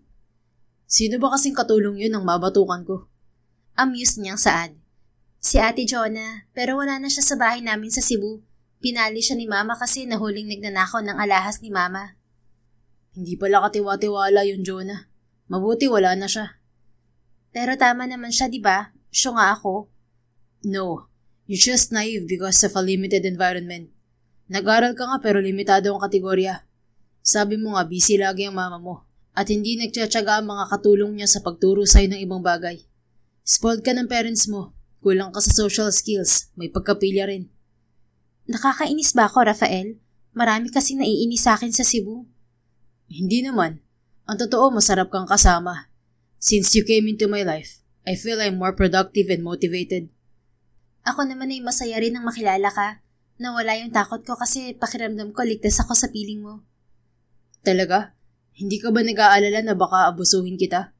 Sino ba kasing katulong yun ang mabatukan ko? Amuse niyang Saad. Si Ate Jonah, pero wala na siya sa bahay namin sa Cebu. Pinali siya ni Mama kasi nahuling nagnanakaw ng alahas ni Mama. Hindi pala katiwa-tiwala yung Jonah. Mabuti wala na siya. Pero tama naman siya, di ba? Syunga ako. No, you're just naive because of a limited environment. Nag-aral ka nga pero limitado ang kategorya. Sabi mo nga busy lagi ang mama mo at hindi nagtsatsaga ang mga katulong niya sa pagturo sa'yo ng ibang bagay. Spoiled ka ng parents mo. Kulang ka sa social skills. May pagkapilya rin. Nakakainis ba ako, Rafael? Marami kasing naiinis sa akin sa Cebu. Hindi naman. Ang totoo, masarap kang kasama. Since you came into my life, I feel I'm more productive and motivated. Ako naman ay masaya rin nang makilala ka. Nawala yung takot ko kasi pakiramdam ko ligtas ako sa piling mo. Talaga? Hindi ka ba nag-aalala na baka abusuhin kita?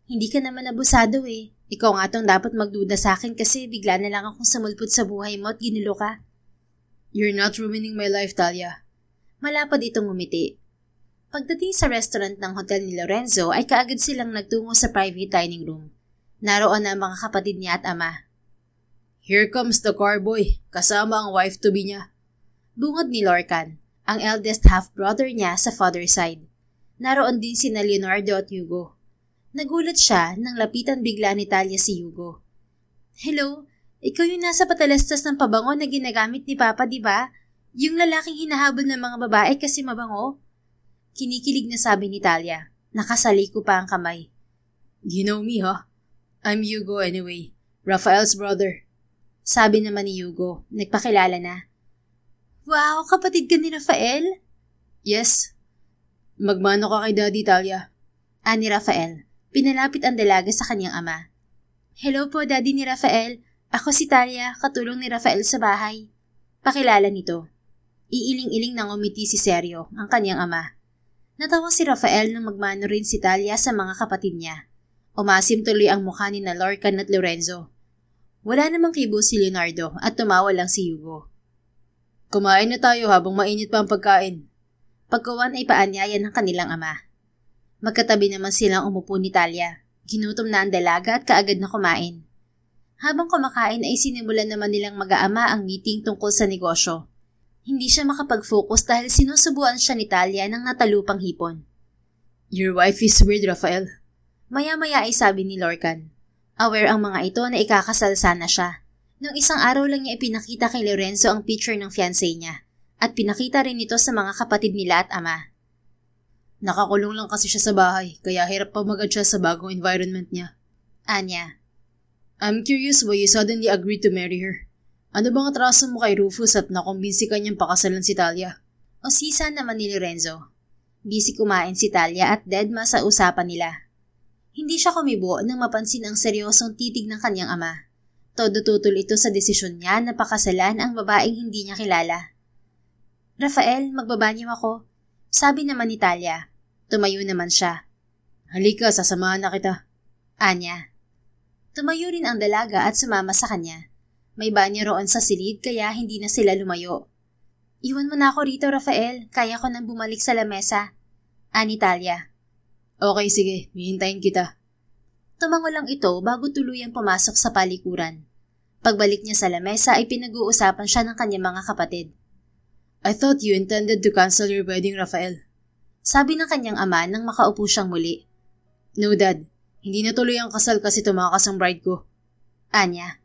Hindi ka naman abusado eh. Ikaw nga tong dapat magduda sa akin kasi bigla na lang akong sumulpot sa buhay mo at ginulo ka. You're not ruining my life, Talia. Malapad itong umiti. Pagdating sa restaurant ng hotel ni Lorenzo ay kaagad silang nagtungo sa private dining room. Naroon na ang mga kapatid niya at ama. Here comes the carboy, kasama ang wife-to-be niya. Bungad ni Lorcan, ang eldest half-brother niya sa father's side. Naroon din sina Leonardo at Hugo. Nagulat siya nang lapitan bigla ni Talia si Hugo. Hello, Ikaw yung nasa patalastas ng pabango na ginagamit ni Papa, di ba? Yung lalaking hinahabol ng mga babae kasi mabango? Kinikilig na sabi ni Talia. Nakasaliko pa ang kamay. You know me, huh? I'm Hugo anyway. Raphael's brother. Sabi naman ni Hugo. Nagpakilala na. Wow, kapatid ka ni Rafael? Yes. Magmano ka kay Daddy, Talia. Ani Rafael. Pinalapit ang dalaga sa kanyang ama. Hello po, Daddy ni Rafael. Ako si Talia, katulong ni Rafael sa bahay. Pakilala nito. Iiling-iling nang umiti si Sergio, ang kanyang ama. Natawa si Rafael nang magmano rin si Talia sa mga kapatid niya. Umasim tuloy ang mukha ni na Lorcan at Lorenzo. Wala namang kibo si Leonardo at tumawa lang si Hugo. Kumain na tayo habang mainit pa ang pagkain. Pagkawan ay paanyaya ng kanilang ama. Magkatabi naman silang umupo ni Talia. Ginutom na ang dalaga at kaagad na kumain. Habang kumakain ay sinimulan naman nilang mag-aama ang meeting tungkol sa negosyo. Hindi siya makapag-focus dahil sinusubuan siya ni Talia ng natalupang hipon. Your wife is weird, Rafael. Maya-maya ay sabi ni Lorcan. Aware ang mga ito na ikakasal sana siya. Nung isang araw lang niya ipinakita kay Lorenzo ang picture ng fiancé niya at pinakita rin ito sa mga kapatid nila at ama. Nakakulong lang kasi siya sa bahay kaya hirap pa mag-adjust sa bagong environment niya. Anya. I'm curious why you suddenly agreed to marry her. Ano bang atraso mo kay Rufus at nakumbinsi ka niyang pakasalan si Talia? O sisa naman ni Lorenzo. Busy kumain si Talia at deadma sa usapan nila. Hindi siya kumibo nang mapansin ang seryosong titig ng kanyang ama. Todo tutol ito sa desisyon niya na pakasalan ang babaeng hindi niya kilala. Rafael, magbabanyo ako. Sabi naman ni Talia. Tumayo naman siya. Halika, sasamahan na kita. Anya. Tumayo rin ang dalaga at sumama sa kanya. May banyo roon sa silid kaya hindi na sila lumayo. Iwan mo na ako rito, Rafael. Kaya ko nang bumalik sa lamesa. Ani Talia. Okay, sige. Hihintayin kita. Tumango lang ito bago tuluyang pumasok sa palikuran. Pagbalik niya sa lamesa ay pinag-uusapan siya ng kanyang mga kapatid. I thought you intended to cancel your wedding, Rafael. Sabi ng kanyang ama nang makaupo siyang muli. No, Dad. Hindi natuloy ang kasal kasi tumakas ang bride ko. Anya.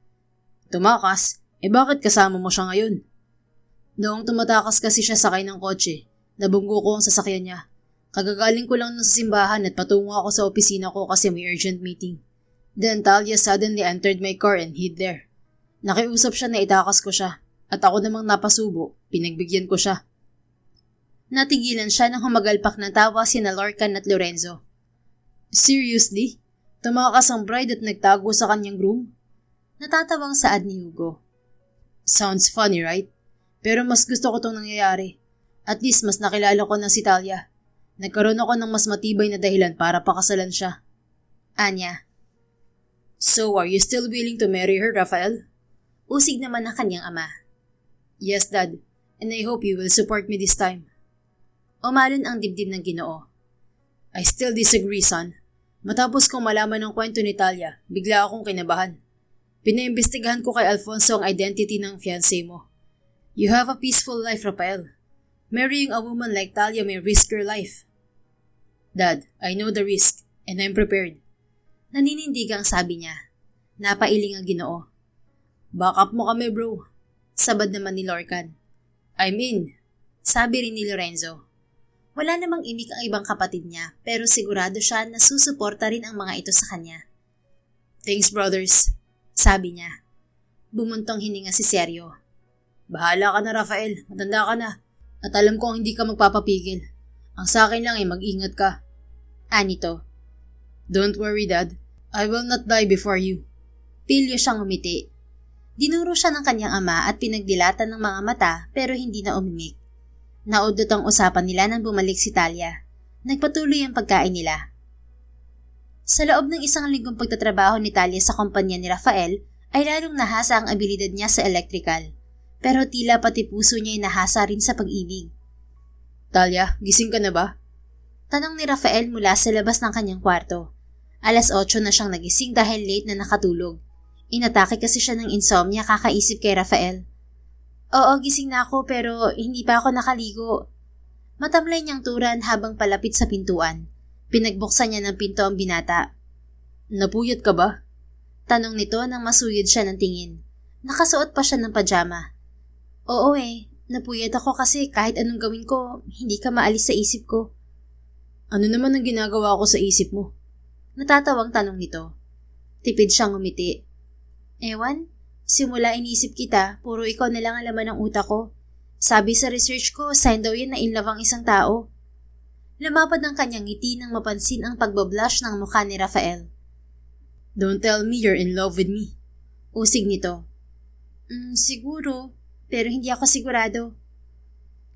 Tumakas? Bakit kasama mo siya ngayon? Noong tumatakas kasi siya sakay ng kotse, nabunggo ko ang sasakyan niya. Kagagaling ko lang sa simbahan at patungo ako sa opisina ko kasi may urgent meeting. Then Talia suddenly entered my car and hid there. Nakiusap siya na itakas ko siya at ako namang napasubo, pinagbigyan ko siya. Natigilan siya nang humagalpak ng tawa sina Lorcan at Lorenzo. Seriously? Tumakas ang bride at nagtago sa kanyang groom? Natatawang saad ni Hugo. Sounds funny, right? Pero mas gusto ko itong nangyayari. At least mas nakilala ko na si Talia. Nagkaroon ako ng mas matibay na dahilan para pakasalan siya. Anya. So are you still willing to marry her, Rafael? Usig naman ng kanyang ama. Yes, Dad. And I hope you will support me this time. Umalon ang dibdib ng Ginoo. I still disagree, son. Matapos kong malaman ng kwento ni Talia, bigla akong kinabahan. Pinaimbestigahan ko kay Alfonso ang identity ng fiancé mo. You have a peaceful life, Rafael. Marrying a woman like Talia may risk your life. Dad, I know the risk, and I'm prepared. Naninindig ang sabi niya. Napailing ang Ginoo. Back up mo kami, bro. Sabad naman ni Lorcan. I'm in. Sabi rin ni Lorenzo. Wala namang imik ang ibang kapatid niya, pero sigurado siya na susuporta rin ang mga ito sa kanya. Thanks, brothers. Sabi niya. Bumuntong hininga si Sergio. Bahala ka na, Rafael. Matanda ka na. At alam kong hindi ka magpapapigil. Ang sa akin lang ay mag-ingat ka. Anito. Don't worry, Dad. I will not die before you. Pilyo siyang umiti. Dinuro siya ng kanyang ama at pinagdilatan ng mga mata pero hindi na umimik. Naudot ang usapan nila nang bumalik si Talia. Nagpatuloy ang pagkain nila. Sa loob ng isang linggong pagtatrabaho ni Talia sa kumpanya ni Rafael, ay lalong nahasa ang abilidad niya sa electrical. Pero tila pati puso niya ay nahasa rin sa pag-ibig. Talia, gising ka na ba? Tanong ni Rafael mula sa labas ng kanyang kwarto. 8:00 na siyang nagising dahil late na nakatulog. Inatake kasi siya ng insomnia kakaisip kay Rafael. Oo, gising na ako pero hindi pa ako nakaligo. Matamlay niyang turan habang palapit sa pintuan. Pinagbuksan niya ng pinto ang binata. Napuyat ka ba? Tanong nito nang masuyod siya ng tingin. Nakasuot pa siya ng pajama. Oo napuyat ako kasi kahit anong gawin ko, hindi ka maalis sa isip ko. Ano naman ang ginagawa ko sa isip mo? Natatawang tanong nito. Tipid siyang ngumiti. Ewan, simula inisip kita, puro ikaw na lang ang laman ng utak ko. Sabi sa research ko, sign daw yan na in love ang isang tao. Lumapad ang kanyang ngiti nang mapansin ang pagbablush ng mukha ni Rafael. Don't tell me you're in love with me. Usig nito. Siguro, pero hindi ako sigurado.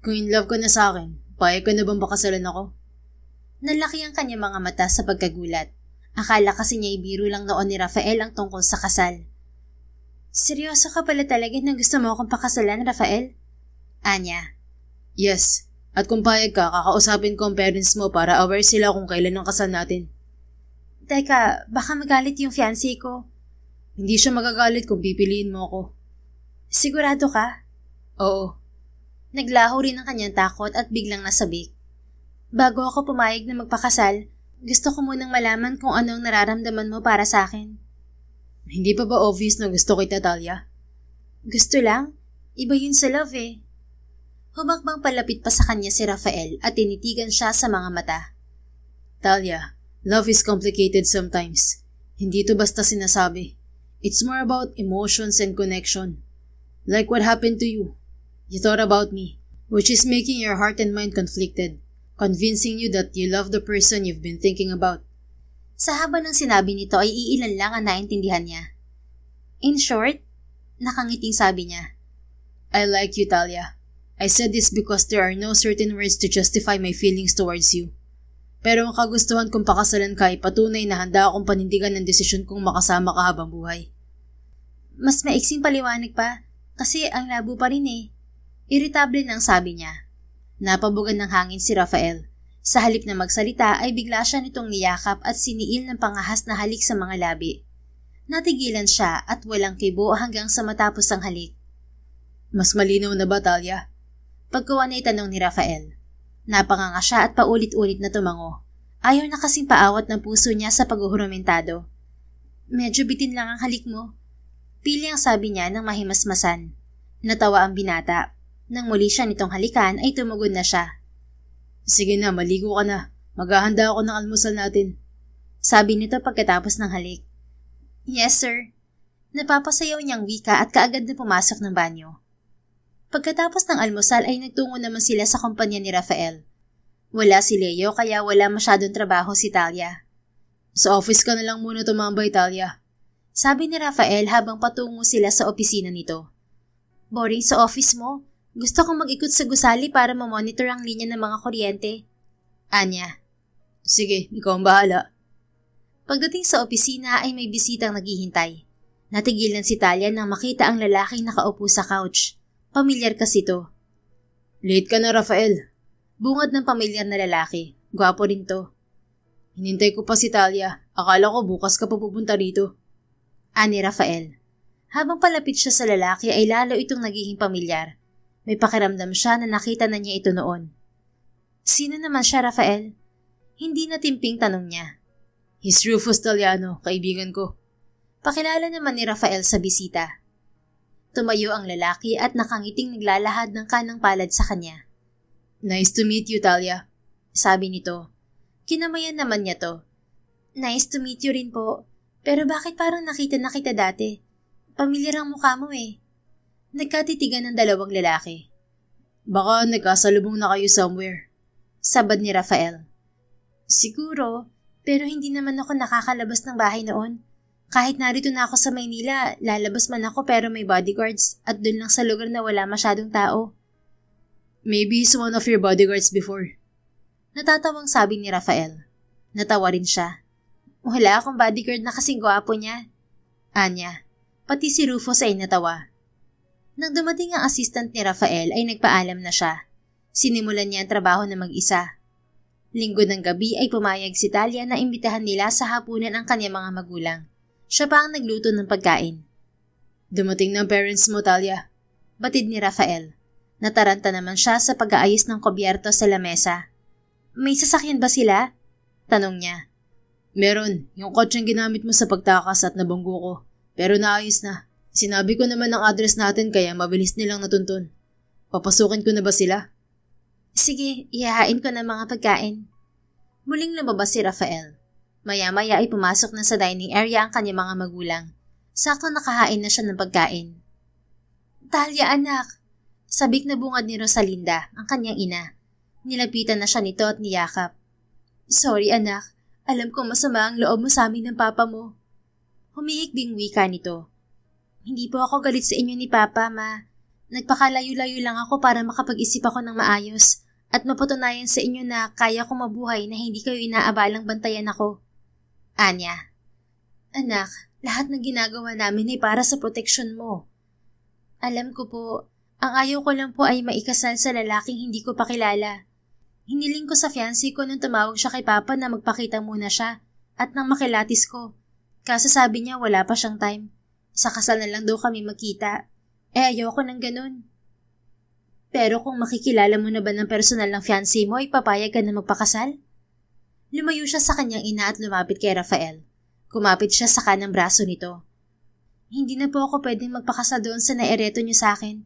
Kung in love ka na sa akin, payag ka na bang pakasalan ako? Nalaki ang kanyang mga mata sa pagkagulat. Akala kasi niya ibiro lang noon ni Rafael ang tungkol sa kasal. Seryoso ka pala talaga na gusto mo akong pakasalan, Rafael? Anya. Yes, at kung payag ka, kakausapin ko ang parents mo para aware sila kung kailan ang kasal natin. Teka, baka magalit yung fiancé ko. Hindi siya magagalit kung pipiliin mo ako. Sigurado ka? Oo. Naglaho rin ang kanyang takot at biglang nasabik. Bago ako pumayag na magpakasal, gusto ko munang malaman kung ano ang nararamdaman mo para sa akin. Hindi pa ba obvious na gusto kita, Talia? Gusto lang? Iba yun sa love eh. Humakbang palapit pa sa kanya si Rafael at tinitigan siya sa mga mata. Talia, love is complicated sometimes. Hindi to basta sinasabi. It's more about emotions and connection. Like what happened to you. You thought about me, which is making your heart and mind conflicted, convincing you that you love the person you've been thinking about. Sa haba ng sinabi nito ay iilan lang ang naintindihan niya. In short, nakangiting sabi niya, I like you, Talia. I said this because there are no certain words to justify my feelings towards you. Pero ang kagustuhan kong pakasalan ka ay patunay na handa akong panindigan ng desisyon kong makasama ka habang buhay. Mas maiksing paliwanag pa. Kasi ang labo pa rin eh. Irritable nang sabi niya. Napabugan ng hangin si Rafael. Sa halip na magsalita ay bigla siya nitong niyakap at siniil ng pangahas na halik sa mga labi. Natigilan siya at walang kibo hanggang sa matapos ang halik. Mas malinaw na ba, Talia? Pagkuha na itanong ni Rafael. Napanganga siya at paulit-ulit na tumango. Ayaw na kasing paawat ng puso niya sa paghuhuramentado. Medyo bitin lang ang halik mo. Pili ang sabi niya ng mahimasmasan. Natawa ang binata. Nang muli siya nitong halikan ay tumugod na siya. Sige na, maligo ka na. Maghahanda ako ng almusal natin. Sabi nito pagkatapos ng halik. Yes, sir. Napapasayaw niyang wika at kaagad na pumasok ng banyo. Pagkatapos ng almusal ay nagtungo naman sila sa kumpanya ni Rafael. Wala si Leo kaya wala masyadong trabaho si Talia. Sa office ka na lang muna tumambay, Talia. Sabi ni Rafael habang patungo sila sa opisina nito. Boring sa office mo. Gusto kong mag-ikot sa gusali para mamonitor ang linya ng mga kuryente. Anya. Sige, ikaw ang bahala. Pagdating sa opisina ay may bisitang naghihintay. Natigilan si Talia nang makita ang lalaking nakaupo sa couch. Pamilyar kasi to. Late ka na, Rafael. Bungad ng pamilyar na lalaki. Gwapo rin to. Hinintay ko pa si Talia. Akala ko bukas ka pa pupunta rito. Ani Rafael. Habang palapit siya sa lalaki ay lalo itong nagiging pamilyar. May pakiramdam siya na nakita na niya ito noon. Sino naman siya, Rafael? Hindi na timping tanong niya. He's Rufus Taliano, kaibigan ko. Pakilala naman ni Rafael sa bisita. Tumayo ang lalaki at nakangiting naglalahad ng kanang palad sa kanya. Nice to meet you, Talia. Sabi nito. Kinamayan naman niya to. Nice to meet you rin po. Pero bakit parang nakita na kita dati? Pamilyar ang mukha mo eh. Nagkatitigan ng dalawang lalaki. Baka nagkasalubong na kayo somewhere. Sabad ni Rafael. Siguro, pero hindi naman ako nakakalabas ng bahay noon. Kahit narito na ako sa Maynila, lalabas man ako pero may bodyguards at dun lang sa lugar na wala masyadong tao. Maybe he's one of your bodyguards before. Natatawang sabi ni Rafael. Natawa rin siya. Wala akong bodyguard na kasing gwapo niya. Anya, pati si Rufus ay natawa. Nang dumating ang assistant ni Rafael ay nagpaalam na siya. Sinimulan niya ang trabaho na mag-isa. Linggo ng gabi ay pumayag si Talia na imbitahan nila sa hapunan ang kanyang mga magulang. Siya pa ang nagluto ng pagkain. Dumating ng parents mo, Talia. Batid ni Rafael. Nataranta naman siya sa pag-aayos ng kubyerto sa lamesa. May sasakyan ba sila? Tanong niya. Meron, yung kotseng ginamit mo sa pagtakas at nabanggo ko. Pero naayos na. Sinabi ko naman ang address natin kaya mabilis nilang natuntun. Papasukin ko na ba sila? Sige, ihahain ko ng mga pagkain. Muling lumabas si Rafael. Maya-maya ay pumasok na sa dining area ang kanyang mga magulang. Sakto nakahain na siya ng pagkain. Talia anak! Sabik na bungad ni Rosalinda, ang kanyang ina. Nilapitan na siya nito at niyakap. Sorry anak, alam kong masama ang loob mo sa amin ng papa mo. Humihikbing wika nito. Hindi po ako galit sa inyo ni Papa, Ma. Nagpakalayo-layo lang ako para makapag-isip ako ng maayos at mapatunayan sa inyo na kaya kong mabuhay na hindi kayo inaabalang bantayan ako. Anya, anak, lahat ng ginagawa namin ay para sa proteksyon mo. Alam ko po, ang ayaw ko lang po ay maikasal sa lalaking hindi ko pakilala. Hiniling ko sa fiancé ko nung tumawag siya kay Papa na magpakita muna siya at nang makilatis ko. Kaso sabi niya wala pa siyang time. Sa kasal na lang daw kami magkita. Ayoko ng ganun. Pero kung makikilala mo na ba ng personal ng fiancé mo, ipapayag ka na magpakasal? Lumayo siya sa kanyang ina at lumapit kay Rafael. Kumapit siya sa kanang braso nito. Hindi na po ako pwedeng magpakasal doon sa naireto niyo sa akin.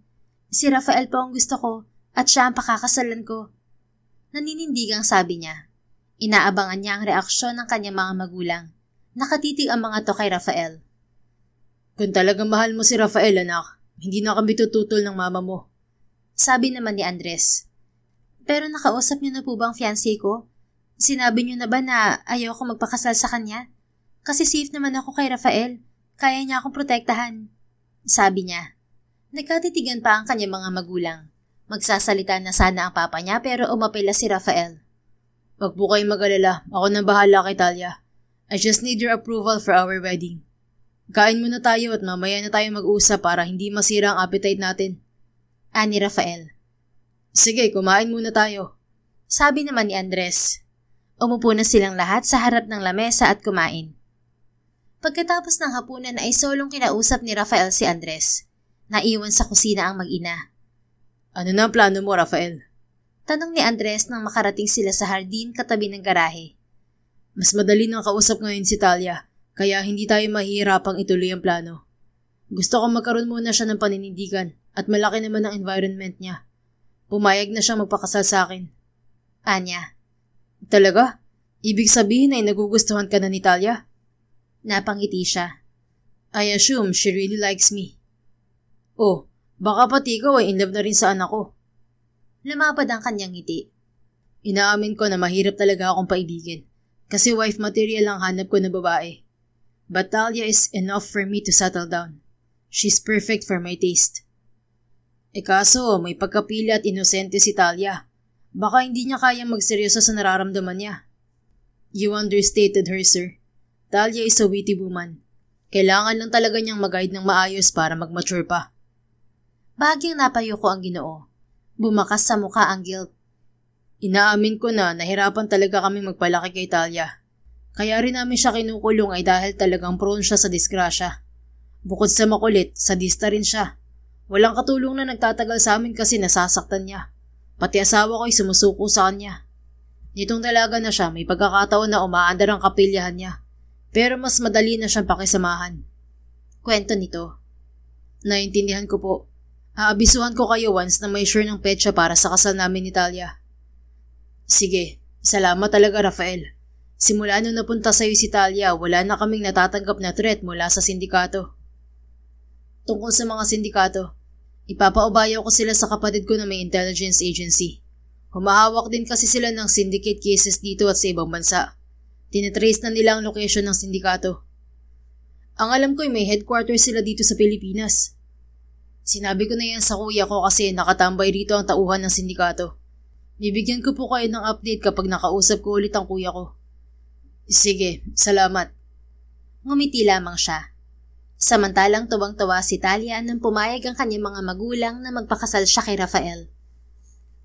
Si Rafael po ang gusto ko at siya ang pakakasalan ko. Naninindigang sabi niya. Inaabangan niya ang reaksyon ng kanyang mga magulang. Nakatitig ang mga to kay Rafael. Kung talagang mahal mo si Rafael, anak, hindi na kami tututol ng mama mo. Sabi naman ni Andres. Pero nakausap niyo na po ba ang fiancé ko? Sinabi niyo na ba na ayaw ko magpakasal sa kanya? Kasi safe naman ako kay Rafael. Kaya niya akong protektahan. Sabi niya. Nagkatitigan pa ang kanyang mga magulang. Magsasalita na sana ang papa niya pero umapela si Rafael. Wag po kayong mag-alala. Ako nang bahala kay Talia. I just need your approval for our wedding. Kain muna tayo at mamaya na tayo mag-usap para hindi masira ang appetite natin. Ani Rafael. Sige, kumain muna tayo. Sabi naman ni Andres. Umupo na silang lahat sa harap ng lamesa at kumain. Pagkatapos ng hapunan ay solong kinausap ni Rafael si Andres. Naiwan sa kusina ang mag-ina. Ano na ang plano mo, Rafael? Tanong ni Andres nang makarating sila sa hardin katabi ng garahe. Mas madali nang kausap ngayon si Talia. Kaya hindi tayo mahihirapang ituloy ang plano. Gusto ko magkaroon muna siya ng paninindigan at malaki naman ang environment niya. Pumayag na siya magpakasal sa akin. Anya. Talaga? Ibig sabihin ay nagugustuhan ka na ni Talia? Napangiti siya. I assume she really likes me. Oh, baka pati ikaw ay in love na rin sa anak ko. Lumapad ang kanyang ngiti. Inaamin ko na mahirap talaga akong paibigin kasi wife material ang hanap ko na babae. But Talia is enough for me to settle down. She's perfect for my taste. Kaso, may pagkapili at inosente si Talia. Baka hindi niya kayang magseryoso sa nararamdaman niya. You understated her, sir. Talia is a witty woman. Kailangan lang talaga niyang mag-guide ng maayos para mag-mature pa. Bahagyang napayo ko ang Ginoo. Bumakas sa mukha ang guilt. Inaamin ko na nahirapan talaga kami magpalaki kay Talia. Kaya rin namin siya kinukulong ay dahil talagang prone siya sa disgrasya. Bukod sa makulit, sadista rin siya. Walang katulong na nagtatagal sa amin kasi nasasaktan niya. Pati asawa ko ay sumusuko sa kanya. Nitong dalaga na siya, may pagkakataon na umaandar ang kapilyahan niya. Pero mas madali na siyang pakisamahan. Kwento nito. Naintindihan ko po. Aabisuhan ko kayo once na may sure ng petsa para sa kasal namin ni Talia. Sige, salamat talaga Rafael. Simula nung napunta sa'yo si Talia, wala na kaming natatanggap na threat mula sa sindikato. Tungkol sa mga sindikato, ipapaubayaw ko sila sa kapatid ko na may intelligence agency. Humahawak din kasi sila ng syndicate cases dito at sa ibang bansa. Tinitrace na nila ang location ng sindikato. Ang alam ko ay may headquarters sila dito sa Pilipinas. Sinabi ko na yan sa kuya ko kasi nakatambay rito ang tauhan ng sindikato. Bibigyan ko po kayo ng update kapag nakausap ko ulit ang kuya ko. Sige, salamat. Ngumiti lamang siya. Samantalang tuwang-tuwa si Talia nang pumayag ang kanyang mga magulang na magpakasal siya kay Rafael.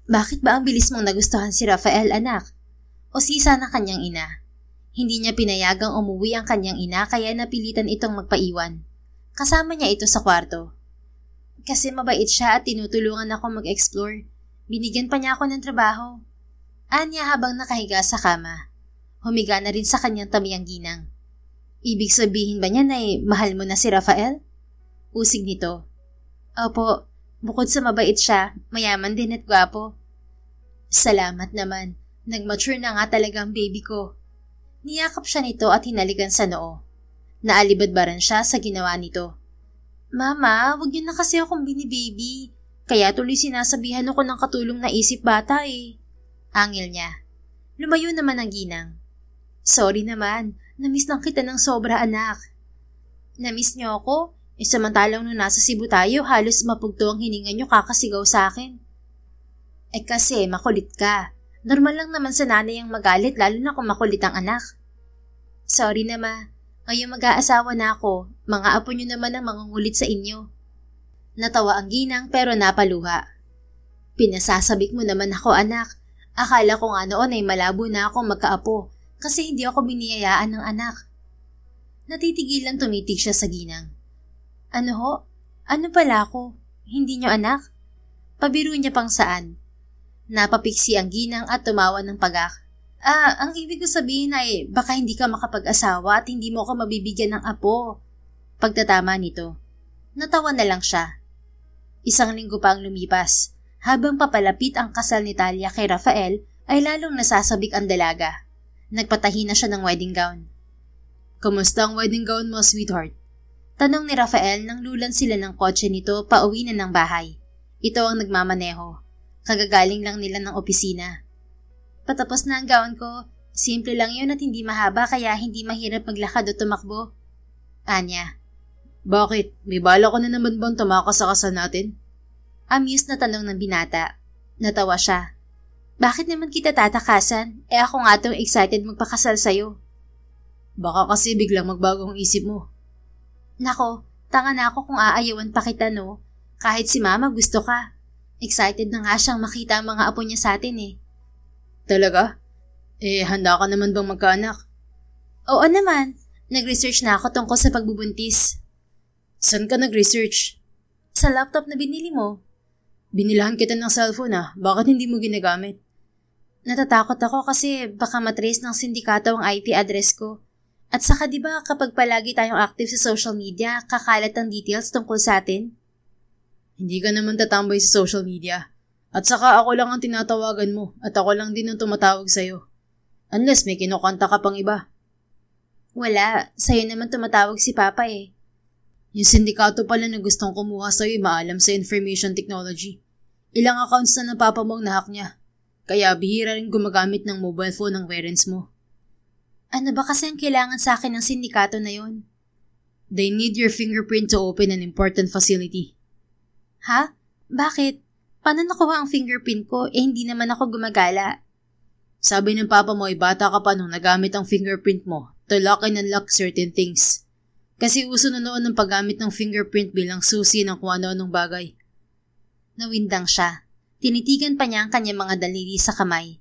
Bakit ba ang bilis mong nagustuhan si Rafael, anak? O sisa ng kanyang ina? Hindi niya pinayagang umuwi ang kanyang ina kaya napilitan itong magpaiwan. Kasama niya ito sa kwarto. Kasi mabait siya at tinutulungan ako mag-explore. Binigyan pa niya ako ng trabaho. Anya habang nakahiga sa kama. Humiga na rin sa kanyang tabi ang ginang. Ibig sabihin ba niya na mahal mo na si Rafael? Usig nito. Opo, bukod sa mabait siya, mayaman din at gwapo. Salamat naman, nag-mature na nga talaga ang baby ko. Niyakap siya nito at hinalikan sa noo. Naalibadbaran siya sa ginawa nito. Mama, wag niyo na kasi akong binibaby. Kaya tuloy sinasabihan ako ng katulong na isip bata eh. Angil niya. Lumayo naman ang ginang. Sorry naman, namiss lang kita ng sobra anak. Namiss niyo ako? Samantalang nung nasa Cebu tayo, halos mapugto ang hininga niyo kakasigaw sa akin. Kasi makulit ka. Normal lang naman sa nanay ang magalit lalo na kung makulit ang anak. Sorry na ma. Ngayong mag-aasawa na ako, mga apo niyo naman ang mangungulit sa inyo. Natawa ang ginang pero napaluha. Pinasasabik mo naman ako anak. Akala ko nga noon ay malabo na akong magkaapo kasi hindi ako biniyayaan ng anak. Natitigilan tumitig siya sa ginang. Ano ho? Ano pala ako? Hindi niyo anak? Pabiro niya pang saan? Napapiksi ang ginang at tumawa ng pagak. Ang ibig ko sabihin ay baka hindi ka makapag-asawa at hindi mo ako mabibigyan ng apo. Pagtatama nito, natawa na lang siya. Isang linggo pa ang lumipas. Habang papalapit ang kasal ni Talia kay Rafael, ay lalong nasasabik ang dalaga. Nagpatahi na siya ng wedding gown. Kumusta ang wedding gown mo, sweetheart? Tanong ni Rafael nang lulan sila ng kotse nito pauwi na ng bahay. Ito ang nagmamaneho. Kagagaling lang nila ng opisina. Patapos na ang gown ko. Simple lang yun at hindi mahaba kaya hindi mahirap maglakad o tumakbo. Anya. Bakit? May bala ko na naman bang tumakas sa kasal natin? Amused na tanong ng binata. Natawa siya. Bakit naman kita tatakasan? Ako nga tong excited magpakasal sa'yo. Baka kasi biglang magbago ang isip mo. Nako, tanga na ako kung aayawan pa kita no. Kahit si mama gusto ka. Excited na nga siyang makita ang mga apo niya sa atin eh. Talaga? Handa ka naman bang magkaanak? Oo naman. Nag-research na ako tungkol sa pagbubuntis. Saan ka nag-research? Sa laptop na binili mo. Binilahan kita ng cellphone Bakit hindi mo ginagamit? Natatakot ako kasi baka matrace ng sindikato ang IP address ko. At saka diba kapag palagi tayong active sa social media, kakalat ang details tungkol sa atin? Hindi ka naman tatambay sa social media. At saka ako lang ang tinatawagan mo at ako lang din ang tumatawag sa'yo. Unless may kinukanta ka pang iba. Wala, sa'yo naman tumatawag si Papa eh. Yung sindikato pala na gustong kumuha sa'yo maalam sa information technology. Ilang accounts na ng Papa mo ang nahack niya. Kaya bihira rin gumagamit ng mobile phone ng parents mo. Ano ba kasi ang kailangan sa akin ng sindikato na yon? They need your fingerprint to open an important facility. Ha? Bakit? Paano nakuha ang fingerprint ko hindi naman ako gumagala? Sabi ng Papa mo ay bata ka pa nung nagamit ang fingerprint mo to lock and unlock certain things. Kasi uso na noon ng paggamit ng fingerprint bilang susi ng kung ano-anong bagay. Nawindang siya. Tinitigan pa niya ang kanyang mga daliri sa kamay.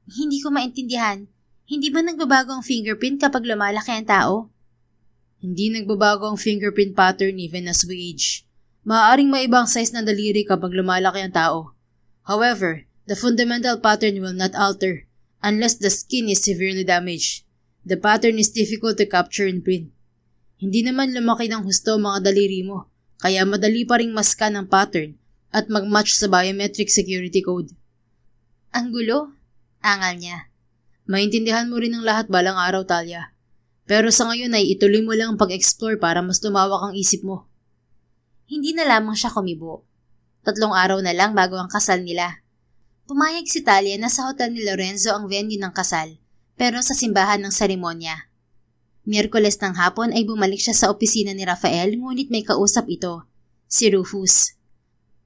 Hindi ko maintindihan. Hindi ba nagbabago ang fingerprint kapag lumalaki ang tao? Hindi nagbabago ang fingerprint pattern even as we age. Maaaring maibang size ng daliri kapag lumalaki ang tao. However, the fundamental pattern will not alter unless the skin is severely damaged. The pattern is difficult to capture in print. Hindi naman lumaki ng husto mga daliri mo, kaya madali pa ring maskan ang pattern at mag-match sa biometric security code. Ang gulo? Angal niya. Maintindihan mo rin ang lahat balang araw, Talia. Pero sa ngayon ay ituloy mo lang ang pag-explore para mas lumawak ang isip mo. Hindi na lamang siya kumibo. 3 araw na lang bago ang kasal nila. Pumayag si Talia na sa hotel ni Lorenzo ang venue ng kasal, pero sa simbahan ng seremonya. Miyerkules ng hapon ay bumalik siya sa opisina ni Rafael ngunit may kausap ito, si Rufus.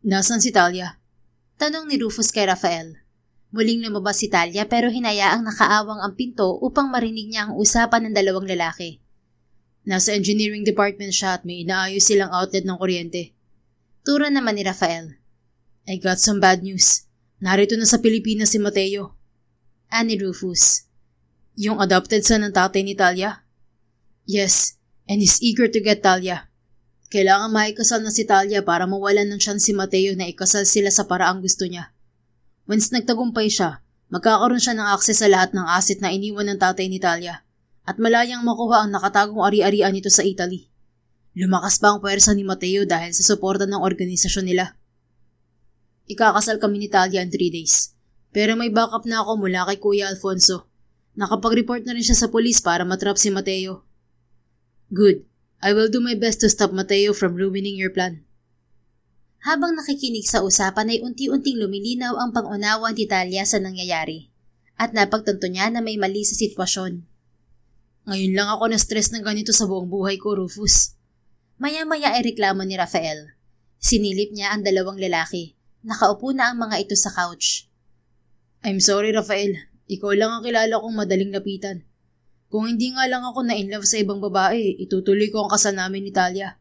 Nasaan si Talia? Tanong ni Rufus kay Rafael. Muling lumabas si Talia pero hinayaang nakaawang ang pinto upang marinig niya ang usapan ng 2 lalaki. Nasa engineering department siya at may inaayos silang outlet ng kuryente. Tura naman ni Rafael. I got some bad news. Narito na sa Pilipinas si Mateo. Ani Rufus. Yung adopted son ng tatay ni Talia? Yes, and he's eager to get Talia. Kailangan maikasal na si Talia para mawalan ng chance si Mateo na ikasal sila sa paraang gusto niya. Once nagtagumpay siya, magkakaroon siya ng access sa lahat ng asset na iniwan ng tatay ni Talia at malayang makuha ang nakatagong ari-arian nito sa Italy. Lumakas pa ang puwersa ni Mateo dahil sa suporta ng organisasyon nila. Ikakasal kami ni Talia in 3 days. Pero may backup na ako mula kay Kuya Alfonso. Nakapag-report na rin siya sa polis para matrap si Mateo. Good. I will do my best to stop Mateo from ruining your plan. Habang nakikinig sa usapan ay unti-unting lumilinaw ang pang-unawa ni Talia sa nangyayari at napagtanto niya na may mali sa sitwasyon. Ngayon lang ako na-stress ng ganito sa buong buhay ko, Rufus. Maya-maya ay reklamo ni Rafael. Sinilip niya ang dalawang lalaki. Nakaupo na ang mga ito sa couch. I'm sorry, Rafael. Ikaw lang ang kilala kong madaling lapitan. Kung hindi nga lang ako na-inlove sa ibang babae, itutuloy ko ang kasal namin ni Talia.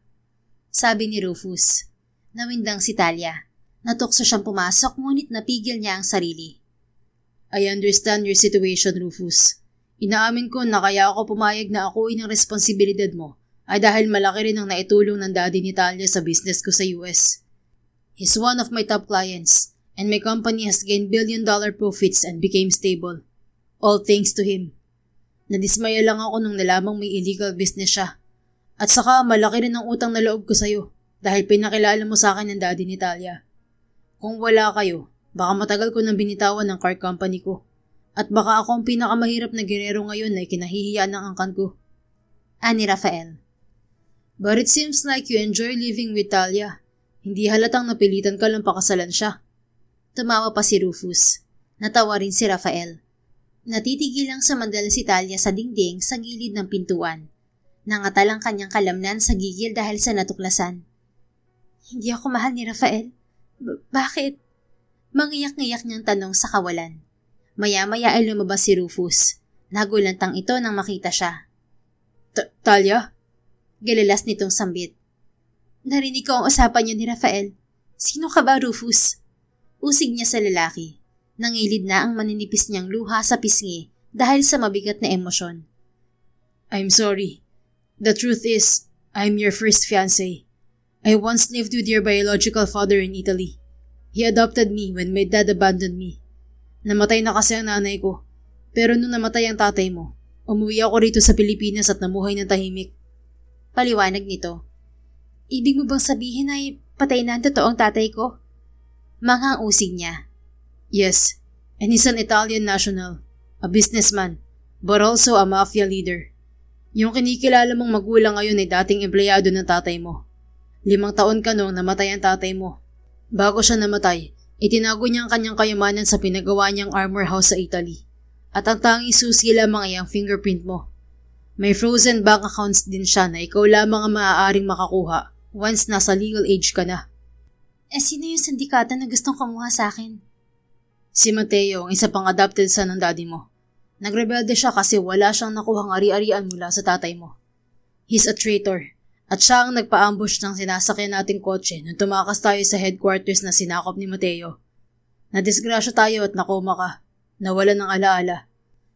Sabi ni Rufus. Nawindang si Talia. Natukso siyang pumasok ngunit napigil niya ang sarili. I understand your situation, Rufus. Inaamin ko na kaya ako pumayag na akuin ang responsibilidad mo ay dahil malaki rin ang naitulong ng daddy ni Talia sa business ko sa US. He's one of my top clients and my company has gained billion-dollar profits and became stable. All thanks to him. Nadismaya lang ako nung nalamang may illegal business siya. At saka malaki rin ang utang na loob ko sa'yo dahil pinakilala mo sa akin ng daddy ni Talia. Kung wala kayo, baka matagal ko nang binitawan ng car company ko. At baka ako ang pinakamahirap na gerero ngayon na ikinahihiya ng angkan ko. Ani Rafael. But it seems like you enjoy living with Talia. Hindi halatang napilitan ka lang pakasalan siya. Tumawa pa si Rufus. Natawa rin si Rafael. Natitigil lang sa mandal si Talia sa dingding sa gilid ng pintuan. Nangatalang kanyang kalamnan sa gigil dahil sa natuklasan. Hindi ako mahal ni Rafael. Bakit? Mangiyak-ngiyak niyang tanong sa kawalan. Maya-maya ay lumabas si Rufus. Nagulantang ito nang makita siya. Talia? Galalas nitong sambit. Narinig ko ang usapan niyo ni Rafael. Sino ka ba, Rufus? Usig niya sa lalaki. Nangilid na ang maninipis niyang luha sa pisngi dahil sa mabigat na emosyon. I'm sorry. The truth is, I'm your first fiancé. I once lived with your biological father in Italy. He adopted me when my dad abandoned me. Namatay na kasi ang nanay ko. Pero nung namatay ang tatay mo, umuwi ako rito sa Pilipinas at namuhay ng tahimik. Paliwanag nito. Ibig mo bang sabihin ay patay na ang totoong tatay ko? Manghang usig niya. Yes, and he's an Italian national, a businessman, but also a mafia leader. Yung kinikilala mong magulang ngayon ay dating empleyado ng tatay mo. 5 taon ka nung namatay ang tatay mo. Bago siya namatay, itinago niya ang kanyang kayamanan sa pinagawa niyang armor house sa Italy. At ang tanging susi lamang ay ang fingerprint mo. May frozen bank accounts din siya na ikaw lamang ang maaaring makakuha once nasa legal age ka na. Sino yung sindikata na gustong kumuha sa akin? Si Mateo, ang isa pang adopted son ng daddy mo. Nagrebelde siya kasi wala siyang nakuhang ari-arian mula sa tatay mo. He's a traitor. At siya ang nagpa-ambush ng sinasakyan nating kotse nung tumakas tayo sa headquarters na sinakop ni Mateo. Nadisgrasya tayo at nakoma ka. Nawala ng alaala.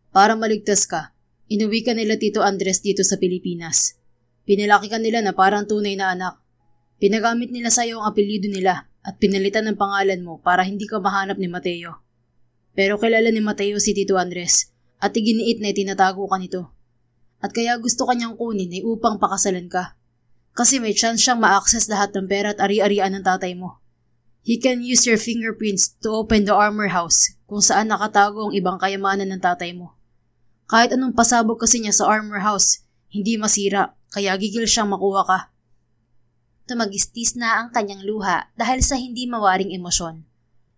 Para maligtas ka, inuwi ka nila Tito Andres dito sa Pilipinas. Pinalaki ka nila na parang tunay na anak. Pinagamit nila sa iyo ang apelyido nila at pinalitan ng pangalan mo para hindi ka mahanap ni Mateo. Pero kilala ni Mateo si Tito Andres at iginiit na itinatago ka nito. At kaya gusto kanyang kunin ay upang pakasalan ka. Kasi may chance siyang ma-access lahat ng pera at ari-arian ng tatay mo. He can use your fingerprints to open the armor house kung saan nakatago ang ibang kayamanan ng tatay mo. Kahit anong pasabog kasi niya sa armor house, hindi masira, kaya gigil siyang makuha ka. Tumagistis na ang kanyang luha dahil sa hindi mawaring emosyon.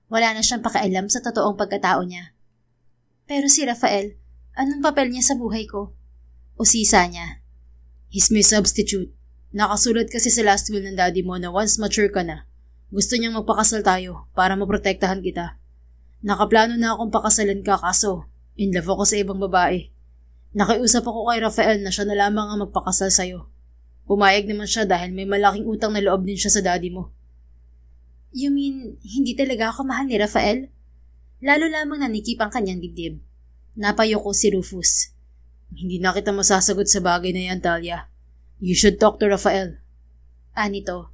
Wala na siyang pakialam sa totoong pagkatao niya. Pero si Rafael, anong papel niya sa buhay ko? Usisa niya. He's my substitute. Nakasulat kasi sa last will ng daddy mo na once mature ka na, gusto niyang magpakasal tayo para maprotektahan kita. Nakaplano na akong pakasalan ka kaso in love ako sa ibang babae. Nakiusap ako kay Rafael na siya na lamang ang magpakasal sa'yo. Pumayag naman siya dahil may malaking utang na loob din siya sa daddy mo. You mean, hindi talaga ako mahal ni Rafael? Lalo lamang nanikip ang kanyang dibdib. Napayoko si Rufus. Hindi na kita masasagot sa bagay na yan, Talia. You should talk to Rafael. Anito.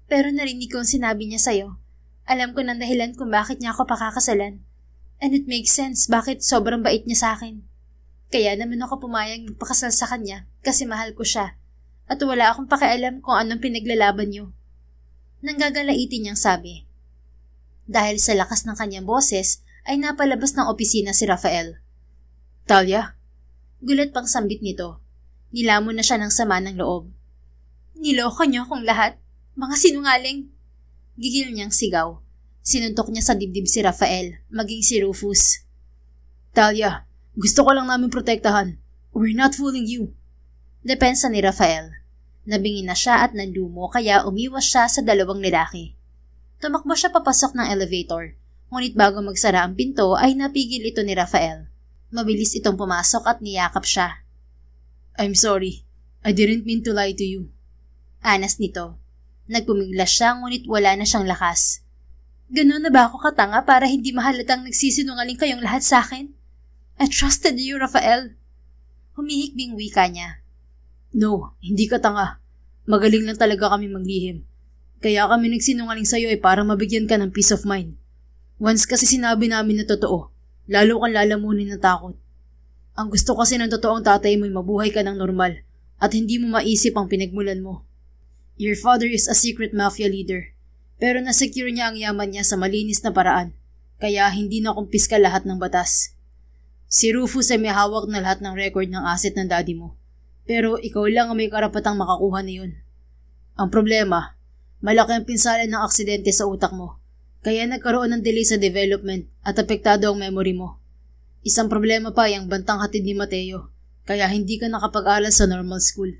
Pero narinig ko ang sinabi niya sa'yo. Alam ko ng dahilan kung bakit niya ako pakakasalan. And it makes sense bakit sobrang bait niya sa akin. Kaya naman ako pumayag magpakasal sa kanya kasi mahal ko siya. at wala akong pakialam kung anong pinaglalaban niyo. Nanggagalaitin niyang sabi. Dahil sa lakas ng kanyang boses, ay napalabas ng opisina si Rafael. Talia? Gulat pang sambit nito. Nilamon na siya ng sama ng loob. Niloko niyo akong lahat. Mga sinungaling. Gigil niyang sigaw. Sinuntok niya sa dibdib si Rafael, maging si Rufus. Talia, gusto ko lang namin protektahan. We're not fooling you. Depensa ni Rafael. Nabingi na siya at nanlumo kaya umiwas siya sa dalawang lalaki. Tumakbo siya papasok ng elevator, ngunit bago magsara ang pinto ay napigil ito ni Rafael. Mabilis itong pumasok at niyakap siya. I'm sorry. I didn't mean to lie to you. Anas nito. Nagpumiglas siya ngunit wala na siyang lakas. Ganun na ba ako katanga para hindi mahalatang nagsisinungaling kayong lahat sa akin? I trusted you, Rafael. Humihikbing wika niya. No, hindi ka tanga. Magaling lang talaga kami maglihim. Kaya kami nagsinungaling sa'yo para mabigyan ka ng peace of mind. Once kasi sinabi namin na totoo, lalo kang lalamunin ng takot. Ang gusto kasi ng totoong tatay mo'y mabuhay ka ng normal at hindi mo maisip ang pinagmulan mo. Your father is a secret mafia leader, pero nasecure niya ang yaman niya sa malinis na paraan, kaya hindi nakumpiska lahat ng batas. Si Rufus ay may hawak na lahat ng record ng asset ng daddy mo, pero ikaw lang ang may karapatang makakuha na yun. Ang problema, malaki ang pinsala ng aksidente sa utak mo, kaya nagkaroon ng delay sa development at apektado ang memory mo. Isang problema pa yung bantang hatid ni Mateo, kaya hindi ka nakapag-aral sa normal school.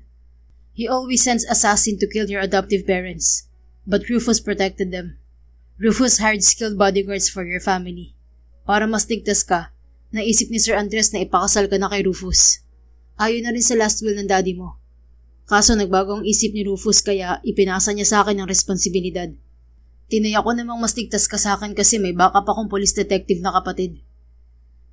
He always sends assassin to kill your adoptive parents, but Rufus protected them. Rufus hired skilled bodyguards for your family. Para mas ligtas ka, naisip ni Sir Andres na ipakasal ka na kay Rufus. Ayon na rin sa last will ng daddy mo. Kaso nagbago ang isip ni Rufus kaya ipinasa niya sa akin ang responsibilidad. Tinaya ko namang mas ligtas ka sa akin kasi may backup akong police detective na kapatid.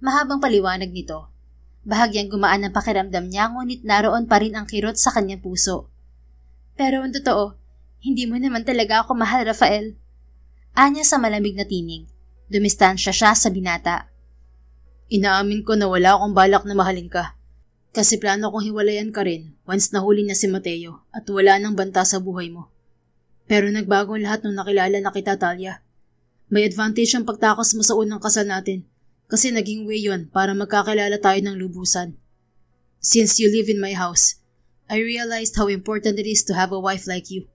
Mahabang paliwanag nito. Bahagyang gumaan ang pakiramdam niya ngunit naroon pa rin ang kirot sa kanyang puso. Pero ang totoo, hindi mo naman talaga ako mahal, Rafael. Anya sa malamig na tinig. Dumistansya siya sa binata. Inaamin ko na wala akong balak na mahalin ka. Kasi plano kong hiwalayan ka rin once nahuli na si Mateo at wala nang banta sa buhay mo. Pero nagbago ang lahat nung nakilala na kita, Talia. May advantage ang pagtakas mo sa unang kasal natin. Kasi naging way yun para magkakilala tayo ng lubusan. Since you live in my house, I realized how important it is to have a wife like you.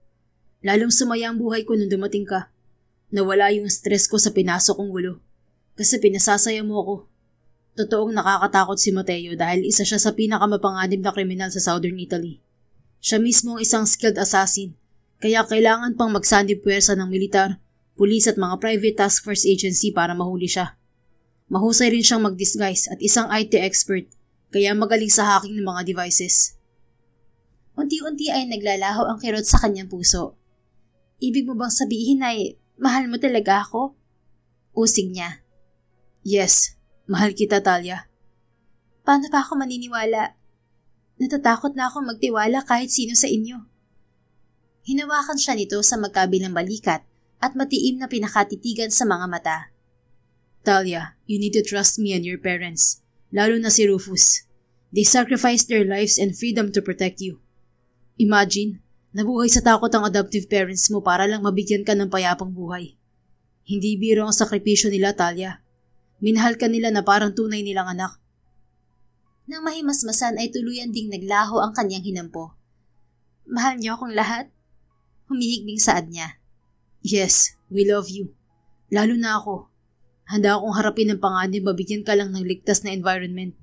Lalong sumaya ang buhay ko nung dumating ka. Nawala yung stress ko sa pinasok kong gulo. Kasi pinasasaya mo ako. Totoong nakakatakot si Mateo dahil isa siya sa pinakamapanganib na kriminal sa Southern Italy. Siya mismo ang isang skilled assassin, kaya kailangan pang magsandib puwersa ng militar, pulis at mga private task force agency para mahuli siya. Mahusay rin siyang mag-disguise at isang IT expert, kaya magaling sa hacking ng mga devices. Unti-unti ay naglalaho ang kirot sa kanyang puso. Ibig mo bang sabihin ay mahal mo talaga ako? Usig niya. Yes, mahal kita, Talia. Paano pa ako maniniwala? Natatakot na ako magtiwala kahit sino sa inyo. Hinawakan siya nito sa magkabilang balikat at matiim na pinakatitigan sa mga mata. Talia, you need to trust me and your parents, lalo na si Rufus. They sacrificed their lives and freedom to protect you. Imagine, nabuhay sa takot ang adoptive parents mo para lang mabigyan ka ng payapang buhay. Hindi biro ang sakripisyo nila, Talia. Minahal ka nila na parang tunay nilang anak. Nang mahimasmasan ay tuluyan ding naglaho ang kanyang hinampo. Mahal niyo akong lahat? Humihigbing saad niya. Yes, we love you. Lalo na ako. Handa akong harapin ang panganib mabigyan ka lang ng ligtas na environment.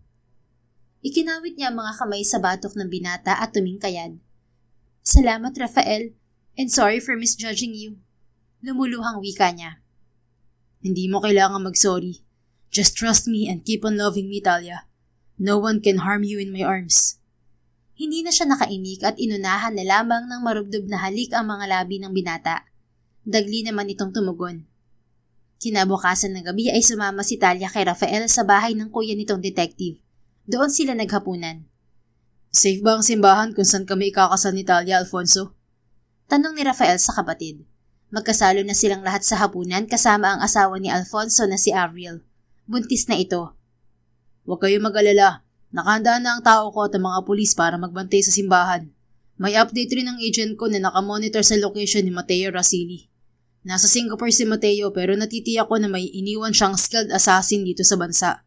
Ikinawit niya ang mga kamay sa batok ng binata at tumingkayad. Salamat, Rafael, and sorry for misjudging you. Lumuluhang wika niya. Hindi mo kailangan mag-sorry. Just trust me and keep on loving me, Talia. No one can harm you in my arms. Hindi na siya nakaimik at inunahan na lamang ng marubdob na halik ang mga labi ng binata. Dagli naman itong tumugon. Kinabukasan ng gabi ay sumama si Talia kay Rafael sa bahay ng kuya nitong detective. Doon sila naghapunan. Safe ba ang simbahan kung saan kami ikakasal ni Talia, Alfonso? Tanong ni Rafael sa kapatid. Magkasalo na silang lahat sa hapunan kasama ang asawa ni Alfonso na si Avril. Buntis na ito. Huwag kayo mag-alala. Nakahanda na ang tao ko at ang mga pulis para magbantay sa simbahan. May update rin ng agent ko na nakamonitor sa location ni Mateo Rasili. Nasa Singapore si Mateo pero natitiyak ko na may iniwan siyang skilled assassin dito sa bansa.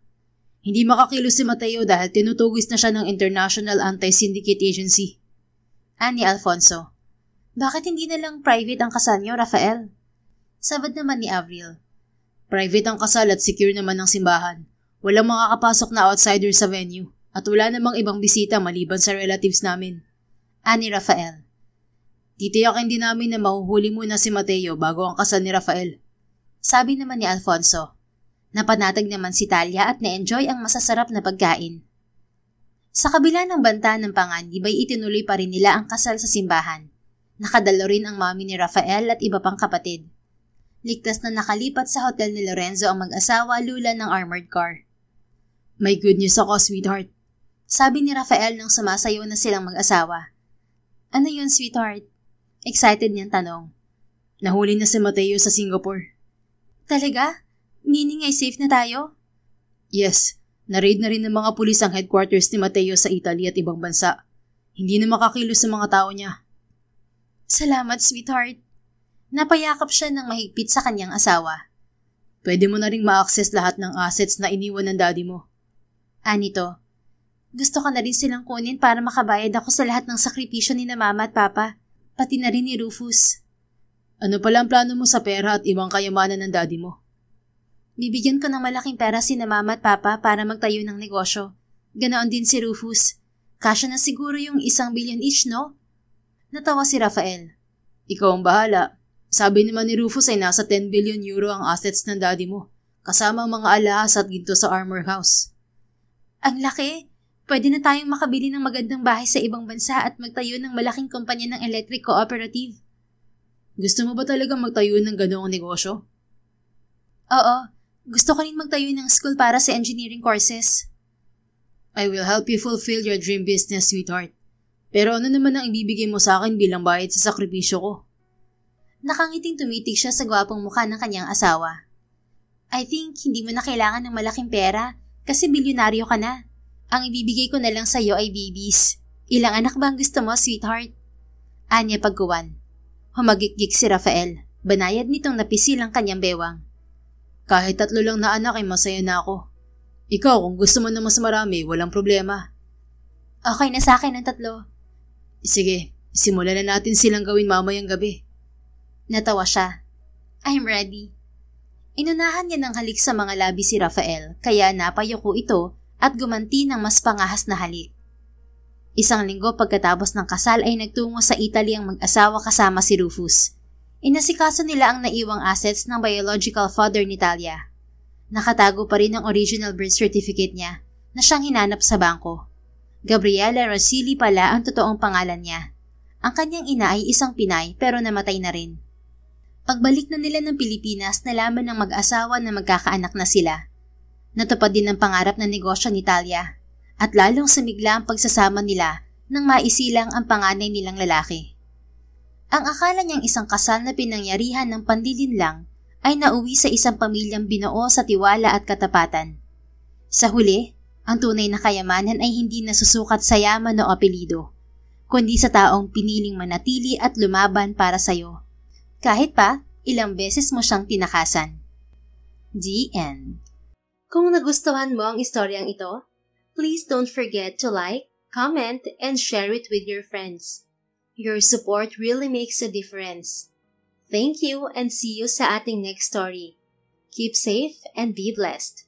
Hindi makakilos si Mateo dahil tinutugis na siya ng International Anti-Syndicate Agency. Ani Alfonso, bakit hindi na lang private ang kasal niyo, Rafael? Sabad naman ni Avril. Private ang kasal at secure naman ang simbahan. Walang makakapasok na outsider sa venue at wala namang ibang bisita maliban sa relatives namin. Ani Rafael, titiyakin din namin na mahuhuli muna si Mateo bago ang kasal ni Rafael. Sabi naman ni Alfonso. Napanatag naman si Talia at na-enjoy ang masasarap na pagkain. Sa kabila ng banta ng panganib ay itinuloy pa rin nila ang kasal sa simbahan. Nakadalo rin ang mami ni Rafael at iba pang kapatid. Ligtas na nakalipat sa hotel ni Lorenzo ang mag-asawa lula ng armored car. May good news ako, sweetheart. Sabi ni Rafael nang sumasayaw na silang mag-asawa. Ano yun, sweetheart? Excited niyang tanong. Nahuli na si Mateo sa Singapore. Talaga? Meaning ay safe na tayo? Yes, na-raid na rin ng mga pulis ang headquarters ni Mateo sa Italy at ibang bansa. Hindi na makakilos sa mga tao niya. Salamat, sweetheart. Napayakap siya ng mahigpit sa kanyang asawa. Pwede mo na rin ma-access lahat ng assets na iniwan ng daddy mo. Anito, gusto ko na rin silang kunin para makabayad ako sa lahat ng sakripisyo ni na mama at papa, pati na rin ni Rufus. Ano pala ang plano mo sa pera at ibang kayamanan ng daddy mo? Bibigyan ko ng malaking pera si na mama at papa para magtayo ng negosyo. Ganoon din si Rufus. Kasya na siguro yung 1 billion each, no? Natawa si Rafael. Ikaw ang bahala. Sabi naman ni Rufus ay nasa 10 billion euro ang assets ng daddy mo, kasama ang mga alahas at ginto sa armor house. Ang laki! Pwede na tayong makabili ng magandang bahay sa ibang bansa at magtayo ng malaking kumpanya ng electric cooperative. Gusto mo ba talagang magtayo ng ganoong negosyo? Oo. Gusto ko rin magtayo ng school para sa engineering courses. I will help you fulfill your dream business, sweetheart. Pero ano naman ang ibibigay mo sa akin bilang bayad sa sakripisyo ko? Nakangiting tumitig siya sa gwapong mukha ng kanyang asawa. I think hindi mo na kailangan ng malaking pera kasi bilyonaryo ka na. Ang ibibigay ko na lang sa'yo ay babies. Ilang anak ba ang gusto mo, sweetheart? Anya pagkuwan. Humagikgik si Rafael. Banayad nitong napisil ang kanyang bewang. Kahit 3 lang na anak ay masaya na ako. Ikaw, kung gusto mo na mas marami, walang problema. Okay na sa akin ang 3. Sige, simulan na natin silang gawin mamayang gabi. Natawa siya. I'm ready. Inunahan niya ng halik sa mga labi si Rafael, kaya napayuko ito at gumanti ng mas pangahas na halik. 1 linggo pagkatapos ng kasal ay nagtungo sa Italy ang mag-asawa kasama si Rufus. Inasikaso nila ang naiwang assets ng biological father ni Talia. Nakatago pa rin ang original birth certificate niya na siyang hinanap sa bangko. Gabriela Rasili pala ang totoong pangalan niya. Ang kanyang ina ay isang Pinay pero namatay na rin. Pagbalik na nila ng Pilipinas, nalaman ng mag-asawa na magkakaanak na sila. Natupad din ang pangarap na negosyo ni Talia at lalong sumigla ang pagsasama nila nang maisilang ang panganay nilang lalaki. Ang akala niyang isang kasal na pinangyarihan ng panlilinlang ay nauwi sa isang pamilyang binuo sa tiwala at katapatan. Sa huli, ang tunay na kayamanan ay hindi nasusukat sa yaman o apelido, kundi sa taong piniling manatili at lumaban para sa'yo. Kahit pa, ilang beses mo siyang tinakasan. The end. Kung nagustuhan mo ang istoryang ito, please don't forget to like, comment, and share it with your friends. Your support really makes a difference. Thank you and see you sa ating next story. Keep safe and be blessed.